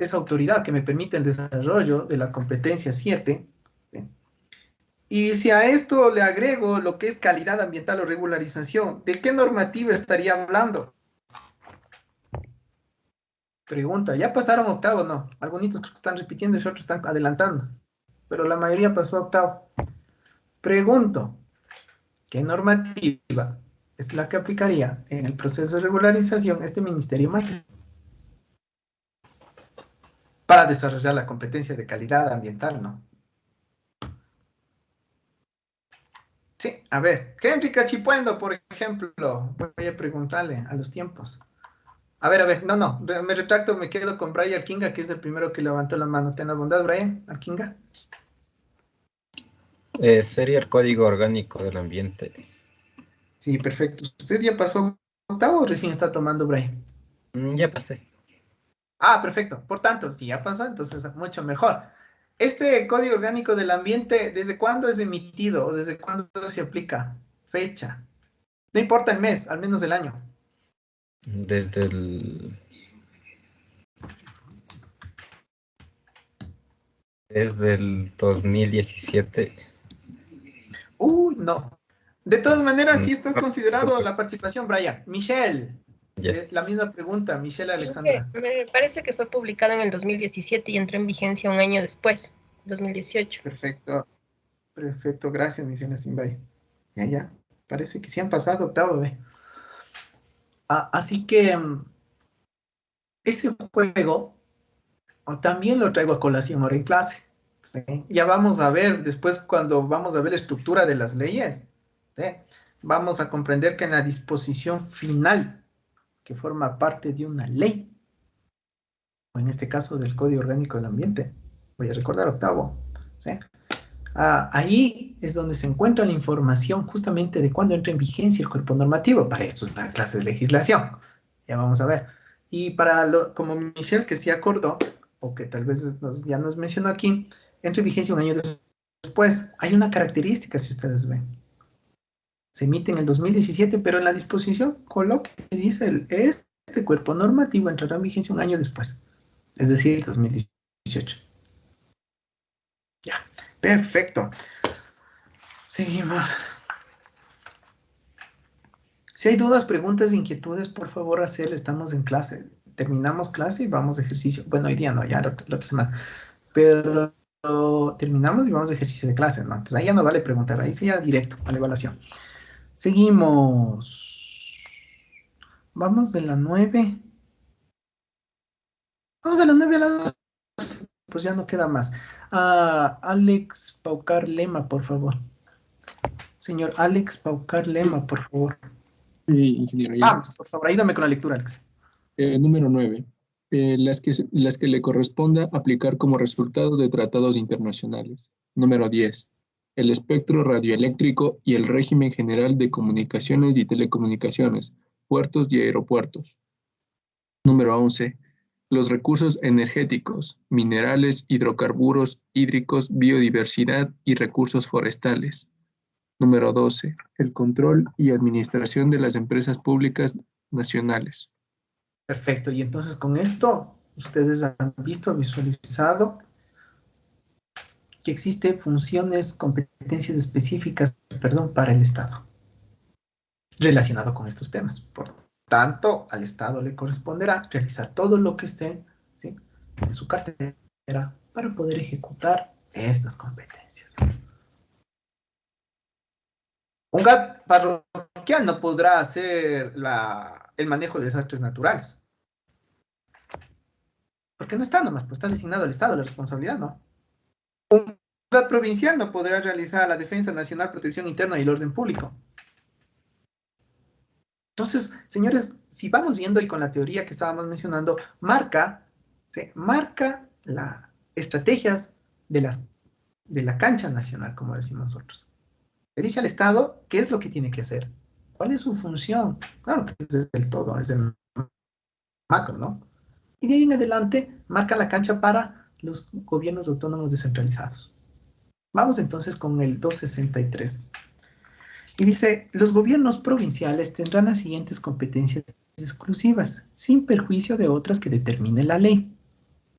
esa autoridad que me permite el desarrollo de la competencia 7, ¿sí? Y si a esto le agrego lo que es calidad ambiental o regularización, ¿de qué normativa estaría hablando? Pregunta, ¿ya pasaron octavo o no? Algunos creo que están repitiendo y otros están adelantando, pero la mayoría pasó a octavo. Pregunto, ¿qué normativa es la que aplicaría en el proceso de regularización este Ministerio MATE para desarrollar la competencia de calidad ambiental, no? Sí, a ver, Henry Cachipuendo, por ejemplo, voy a preguntarle a los tiempos. A ver, no, me retracto, me quedo con Brian Alkinga, que es el primero que levantó la mano. Ten la bondad, Brian Alkinga. Sería el Código Orgánico del Ambiente. Sí, perfecto. ¿Usted ya pasó octavo o recién está tomando, Brian? Ya pasé. Perfecto. Por tanto, si ya pasó, entonces mucho mejor. Este Código Orgánico del Ambiente, ¿desde cuándo es emitido o desde cuándo se aplica? Fecha. No importa el mes, al menos el año. Desde el 2017. Uy, no. De todas maneras, sí estás considerado la participación, Brian. Michelle, Ya. la misma pregunta, Michelle Alexandra. Me parece que fue publicado en el 2017 y entró en vigencia un año después, 2018. Perfecto, gracias, Michelle Simbay. Ya. Parece que sí han pasado octavo, ¿ve? Así que ese juego también lo traigo a colación ahora en clase. ¿Sí? Ya vamos a ver, después cuando vamos a ver la estructura de las leyes, ¿sí? Vamos a comprender que en la disposición final, que forma parte de una ley, o en este caso del Código Orgánico del Ambiente, voy a recordar octavo, ¿sí? Ahí es donde se encuentra la información justamente de cuándo entra en vigencia el cuerpo normativo. Para esto es la clase de legislación. Ya vamos a ver. Y como Michelle, que sí acordó, o que tal vez ya nos mencionó aquí, entra en vigencia un año después. Hay una característica, si ustedes ven. Se emite en el 2017, pero en la disposición coloca que dice este cuerpo normativo entrará en vigencia un año después. Es decir, 2018. Ya, perfecto. Seguimos. Si hay dudas, preguntas, inquietudes, por favor, hacerle. Estamos en clase. Terminamos clase y vamos a ejercicio. Bueno, hoy día no, ya la otra semana. Pero terminamos y vamos a ejercicio de clase, ¿no? Entonces ahí ya no vale preguntar, ahí sí ya directo a la evaluación. Seguimos. Vamos de la 9. Vamos de la 9 a la 12. Pues ya no queda más. Alex Paucar Lema, por favor. Señor Alex Paucar Lema, por favor. Sí, ingeniero. Por favor, ayúdame con la lectura, Alex. Número 9. Las que le corresponda aplicar como resultado de tratados internacionales. Número 10. El espectro radioeléctrico y el régimen general de comunicaciones y telecomunicaciones, puertos y aeropuertos. Número 11. los recursos energéticos, minerales, hidrocarburos, hídricos, biodiversidad y recursos forestales. Número 12. El control y administración de las empresas públicas nacionales. Perfecto. Y entonces con esto, ustedes han visto, visualizado que existen funciones, competencias específicas, perdón, para el Estado, relacionado con estos temas. Por tanto, al Estado le corresponderá realizar todo lo que esté, ¿sí?, en su cartera para poder ejecutar estas competencias. Un GAT parroquial no podrá hacer el manejo de desastres naturales. Porque no está nomás, pues está designado al Estado la responsabilidad, ¿no? Un GAT provincial no podrá realizar la defensa nacional, protección interna y el orden público. Entonces, señores, si vamos viendo y con la teoría que estábamos mencionando, marca las estrategias de la cancha nacional, como decimos nosotros. Le dice al Estado qué es lo que tiene que hacer, cuál es su función. Claro que es el todo, es el macro, ¿no? Y de ahí en adelante marca la cancha para los gobiernos autónomos descentralizados. Vamos entonces con el 263. Y dice, los gobiernos provinciales tendrán las siguientes competencias exclusivas, sin perjuicio de otras que determine la ley.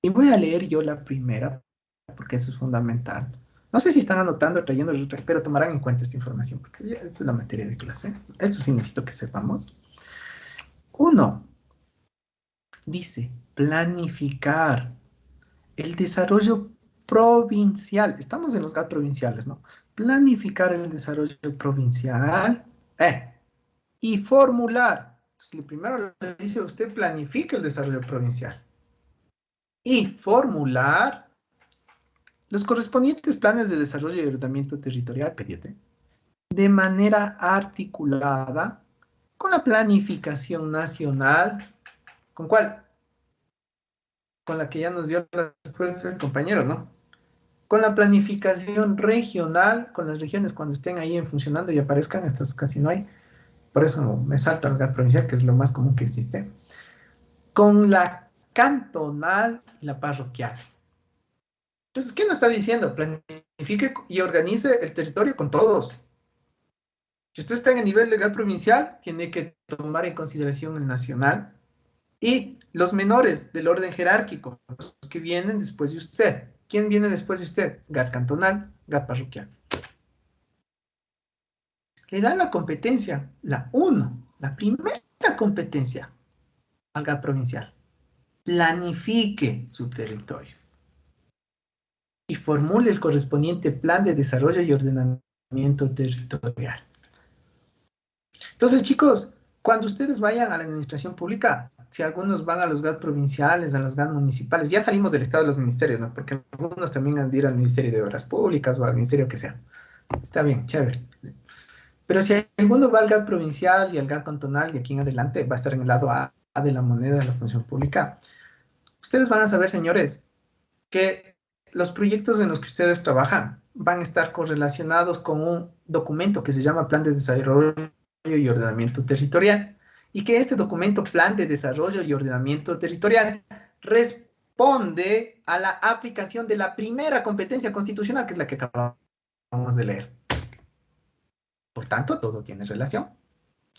Y voy a leer yo la primera, porque eso es fundamental. No sé si están anotando o trayendo, pero tomarán en cuenta esta información, porque esta es la materia de clase. Esto sí necesito que sepamos. 1. Dice, planificar el desarrollo provincial. Estamos en los GAT provinciales, ¿no? Planificar el desarrollo provincial y formular. Entonces, primero le dice a usted, planifica el desarrollo provincial y formular los correspondientes planes de desarrollo y ordenamiento territorial, PDT, de manera articulada con la planificación nacional. ¿Con cuál? Con la que ya nos dio la respuesta el compañero, ¿no? Con la planificación regional, con las regiones cuando estén ahí funcionando y aparezcan, estas casi no hay, por eso me salto al GAT provincial, que es lo más común que existe. Con la cantonal y la parroquial. Entonces, ¿qué nos está diciendo? Planifique y organice el territorio con todos. Si usted está en el nivel legal provincial, tiene que tomar en consideración el nacional y los menores del orden jerárquico, los que vienen después de usted. ¿Quién viene después de usted? GAT cantonal, GAT parroquial. Le da la competencia, la primera competencia al GAT provincial. Planifique su territorio y formule el correspondiente plan de desarrollo y ordenamiento territorial. Entonces, chicos, cuando ustedes vayan a la administración pública, si algunos van a los GAT provinciales, a los GAT municipales, ya salimos del estado de los ministerios, ¿no? Porque algunos también han de ir al Ministerio de Obras Públicas o al ministerio que sea. Está bien, chévere. Pero si alguno va al GAT provincial y al GAT cantonal y aquí en adelante va a estar en el lado A de la moneda de la función pública, ustedes van a saber, señores, que los proyectos en los que ustedes trabajan van a estar correlacionados con un documento que se llama Plan de Desarrollo y Ordenamiento Territorial, y que este documento, Plan de Desarrollo y Ordenamiento Territorial, responde a la aplicación de la primera competencia constitucional, que es la que acabamos de leer. Por tanto, todo tiene relación.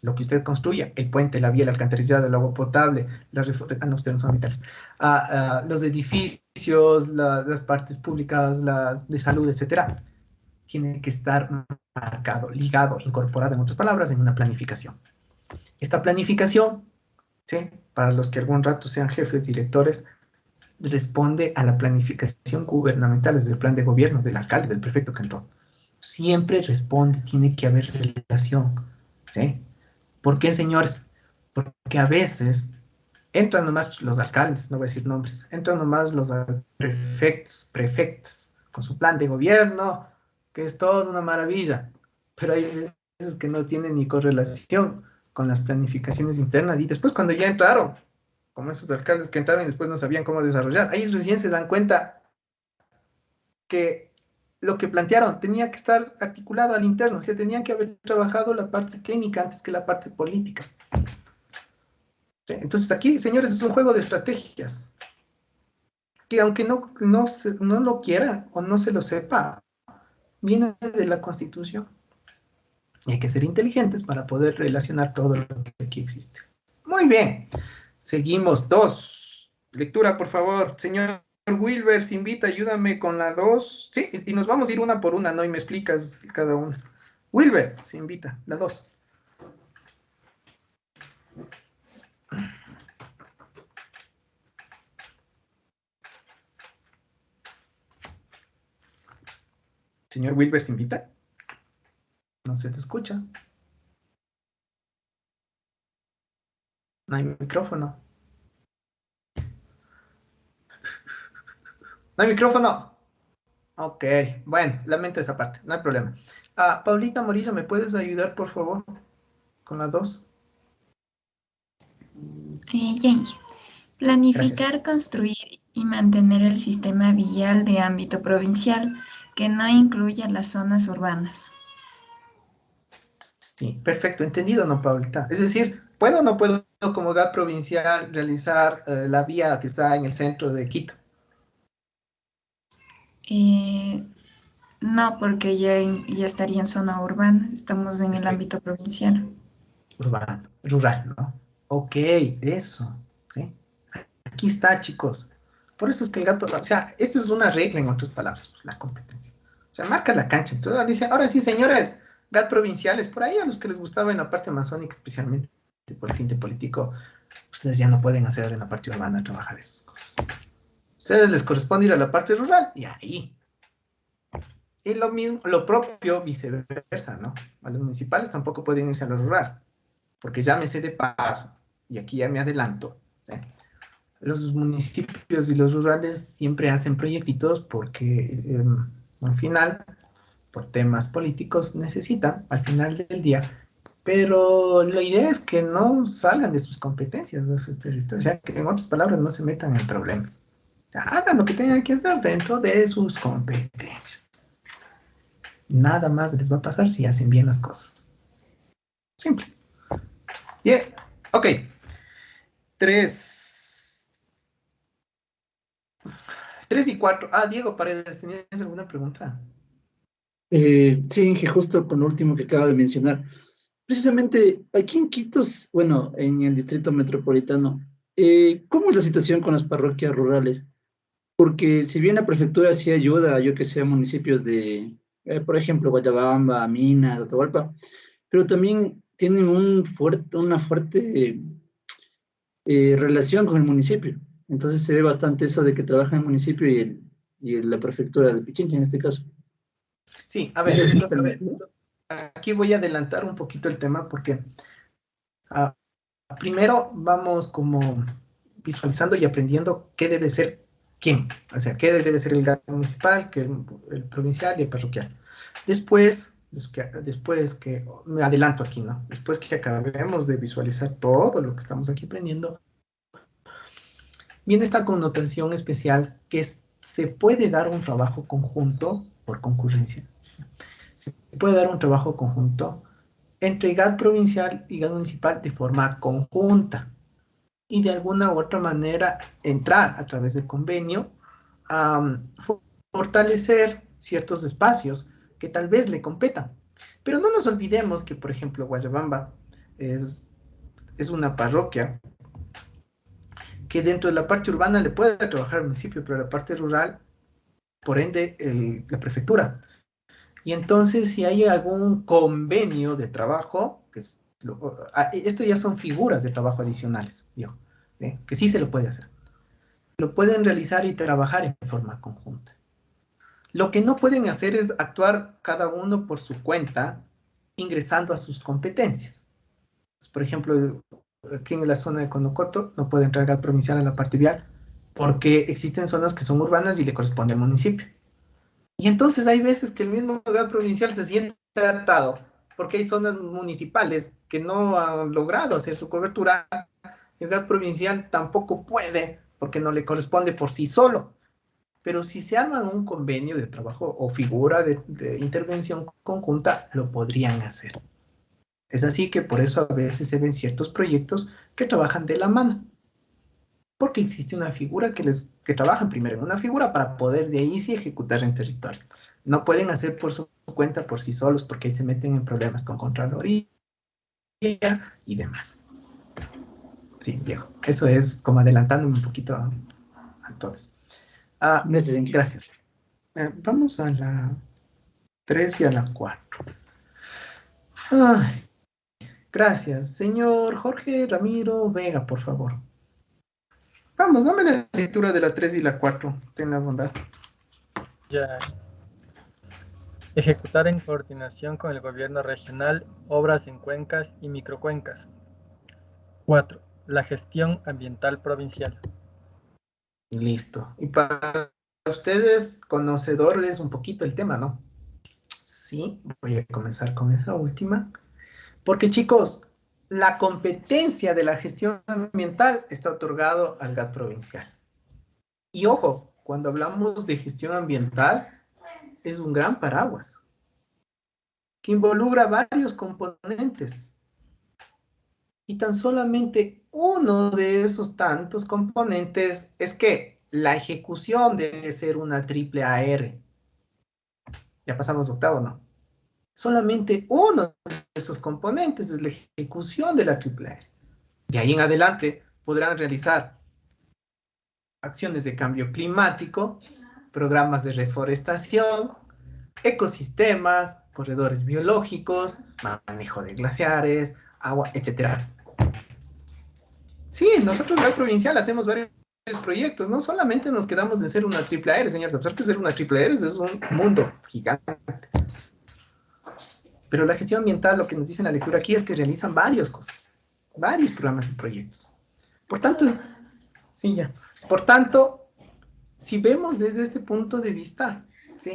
Lo que usted construya, el puente, la vía, el alcantarillado, el agua potable, no, ustedes no son vitales, los edificios, las partes públicas, las de salud, etcétera, tiene que estar marcado, ligado, incorporado, en otras palabras, en una planificación. Esta planificación, ¿sí?, para los que algún rato sean jefes, directores, responde a la planificación gubernamental, desde el plan de gobierno, del alcalde, del prefecto que entró. Siempre responde, tiene que haber relación, ¿sí? ¿Por qué, señores? Porque a veces entran nomás los alcaldes, no voy a decir nombres, entran nomás los prefectos, prefectas, con su plan de gobierno, que es toda una maravilla, pero hay veces que no tienen ni correlación con las planificaciones internas, y después cuando ya entraron, como esos alcaldes que entraron y después no sabían cómo desarrollar, ahí recién se dan cuenta que lo que plantearon tenía que estar articulado al interno, o sea, tenían que haber trabajado la parte técnica antes que la parte política. ¿Sí? Entonces aquí, señores, es un juego de estrategias. que aunque no lo quiera o no se lo sepa, viene de la Constitución. Y hay que ser inteligentes para poder relacionar todo lo que aquí existe. Muy bien. Seguimos. 2. Lectura, por favor. Señor Wilber, se invita, ayúdame con la 2. Sí, y nos vamos a ir una por una, ¿no? Y me explicas cada una. Wilber, se invita, la 2. Señor Wilber, se invita. No se te escucha. No hay micrófono. No hay micrófono. Ok, bueno, lamento esa parte, no hay problema. Paulita Morillo, ¿me puedes ayudar, por favor, con la 2? Jane, Gracias. planificar, construir y mantener el sistema vial de ámbito provincial que no incluya las zonas urbanas. Sí, perfecto, entendido, ¿no, Paulita? Es decir, ¿puedo o no puedo como GAT provincial realizar la vía que está en el centro de Quito? Eh, no, porque ya estaría en zona urbana, estamos en el Perfecto, ámbito provincial. urbano, rural, ¿no? Ok, eso, ¿sí? Aquí está, chicos. Por eso es que el GAT, o sea, esto es una regla en otras palabras, la competencia. O sea, marca la cancha. Entonces dice, ahora sí, señores, GAT provinciales, por ahí a los que les gustaba en la parte amazónica, especialmente por el tinte político, ustedes ya no pueden hacer en la parte urbana trabajar esas cosas. A ustedes les corresponde ir a la parte rural y ahí. Y lo mismo, lo propio viceversa, ¿no? A los municipales tampoco pueden irse a lo rural, porque ya me sé de paso, y aquí ya me adelanto, ¿sí? Los municipios y los rurales siempre hacen proyectitos porque al final, por temas políticos, necesitan al final del día. Pero la idea es que no salgan de sus competencias, de su territorio. O sea, que en otras palabras no se metan en problemas. O sea, hagan lo que tengan que hacer dentro de sus competencias. Nada más les va a pasar si hacen bien las cosas. Simple. Bien. Ok. 3. 3 y 4. Diego Paredes, ¿tenías alguna pregunta? Sí, Inge, justo con lo último que acaba de mencionar. Precisamente aquí en Quito, bueno, en el distrito metropolitano, ¿cómo es la situación con las parroquias rurales? Porque si bien la prefectura sí ayuda, yo que sé, a municipios de, por ejemplo, Guayabamba, Mina, Atahualpa, pero también tienen una fuerte relación con el municipio. Entonces se ve bastante eso de que trabaja el municipio y la prefectura de Pichincha en este caso. Sí, a No sé ver, si me entonces, permite. aquí voy a adelantar un poquito el tema porque ah, primero vamos como visualizando y aprendiendo qué debe ser quién, o sea, qué debe ser el GAT municipal, que el provincial y el parroquial. Después que, me adelanto aquí, ¿no? Después que acabemos de visualizar todo lo que estamos aquí aprendiendo, viene esta connotación especial que se puede dar un trabajo conjunto por concurrencia. Se puede dar un trabajo conjunto entre GAT provincial y GAT municipal de forma conjunta y de alguna u otra manera entrar a través del convenio a fortalecer ciertos espacios que tal vez le competan. Pero no nos olvidemos que, por ejemplo, Guayabamba es una parroquia que dentro de la parte urbana le puede trabajar al municipio, pero la parte rural, por ende, la prefectura. Y entonces, si hay algún convenio de trabajo, esto ya son figuras de trabajo adicionales, digo, que sí se lo puede hacer. Lo pueden realizar y trabajar en forma conjunta. Lo que no pueden hacer es actuar cada uno por su cuenta, ingresando a sus competencias. Pues, por ejemplo, aquí en la zona de Conocoto no puede entrar GAT provincial a la parte vial porque existen zonas que son urbanas y le corresponde al municipio. Y entonces hay veces que el mismo GAT provincial se siente atado porque hay zonas municipales que no han logrado hacer su cobertura. El GAT provincial tampoco puede porque no le corresponde por sí solo. Pero si se arman un convenio de trabajo o figura de intervención conjunta, lo podrían hacer. Es así que por eso a veces se ven ciertos proyectos que trabajan de la mano. porque existe una figura que trabajan primero en una figura para poder de ahí sí ejecutar en territorio. No pueden hacer por su cuenta, por sí solos, porque ahí se meten en problemas con Contraloría y demás. Sí, viejo. Eso es como adelantándome un poquito a todos. Gracias. Vamos a la 3 y a la 4. Ay, gracias. Señor Jorge Ramiro Vega, por favor. Vamos, dame la lectura de la 3 y la 4. Ten la bondad. Ya. Ejecutar en coordinación con el gobierno regional obras en cuencas y microcuencas. 4. La gestión ambiental provincial. Listo. Y para ustedes, conocedores un poquito el tema, ¿no? Sí, voy a comenzar con esa última. Porque, chicos, la competencia de la gestión ambiental está otorgado al GAT provincial. Y ojo, cuando hablamos de gestión ambiental, es un gran paraguas que involucra varios componentes. Y tan solamente uno de esos tantos componentes es que la ejecución debe ser una triple AR. Ya pasamos octavo, ¿no? Solamente uno de esos componentes es la ejecución de la triple AR. De ahí en adelante podrán realizar acciones de cambio climático, programas de reforestación, ecosistemas, corredores biológicos, manejo de glaciares, agua, etc. Sí, nosotros en la provincial hacemos varios proyectos, no solamente nos quedamos en ser una triple AR, señores, a pesar que ser una triple AR es un mundo gigante. Pero la gestión ambiental, lo que nos dice en la lectura aquí es que realizan varias cosas, varios programas y proyectos. Por tanto, sí, ya. Por tanto, si vemos desde este punto de vista, sí,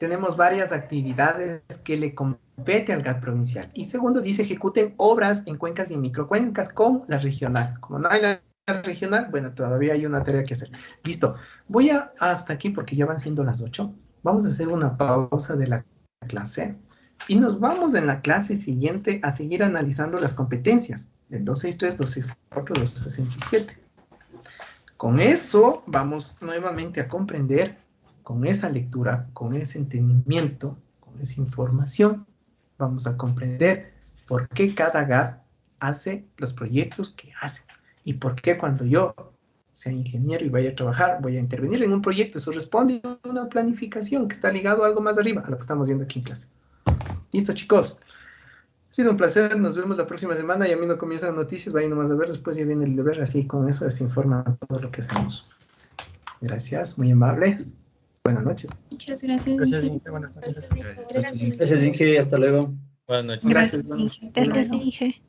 tenemos varias actividades que le compete al GAT provincial. Y segundo, dice ejecuten obras en cuencas y microcuencas con la regional. Como no hay la regional, bueno, todavía hay una tarea que hacer. Listo. Voy hasta aquí porque ya van siendo las 8. Vamos a hacer una pausa de la clase. Y nos vamos en la clase siguiente a seguir analizando las competencias del 263, 264, 267. Con eso vamos nuevamente a comprender, con esa lectura, con ese entendimiento, con esa información, vamos a comprender por qué cada GAT hace los proyectos que hace y por qué cuando yo sea ingeniero y vaya a trabajar, voy a intervenir en un proyecto. Eso responde a una planificación que está ligado a algo más arriba, a lo que estamos viendo aquí en clase. Listo, chicos. Ha sido un placer, nos vemos la próxima semana. Ya mismo comienzan noticias, vayan nomás a ver, después ya viene el deber, así con eso se informa todo lo que hacemos. Gracias, muy amables. Buenas noches. Muchas gracias. Gracias, Inge. Buenas noches. Gracias, Inge. Hasta luego. Buenas noches. Gracias. Gracias, Inge. Hasta luego. Inge.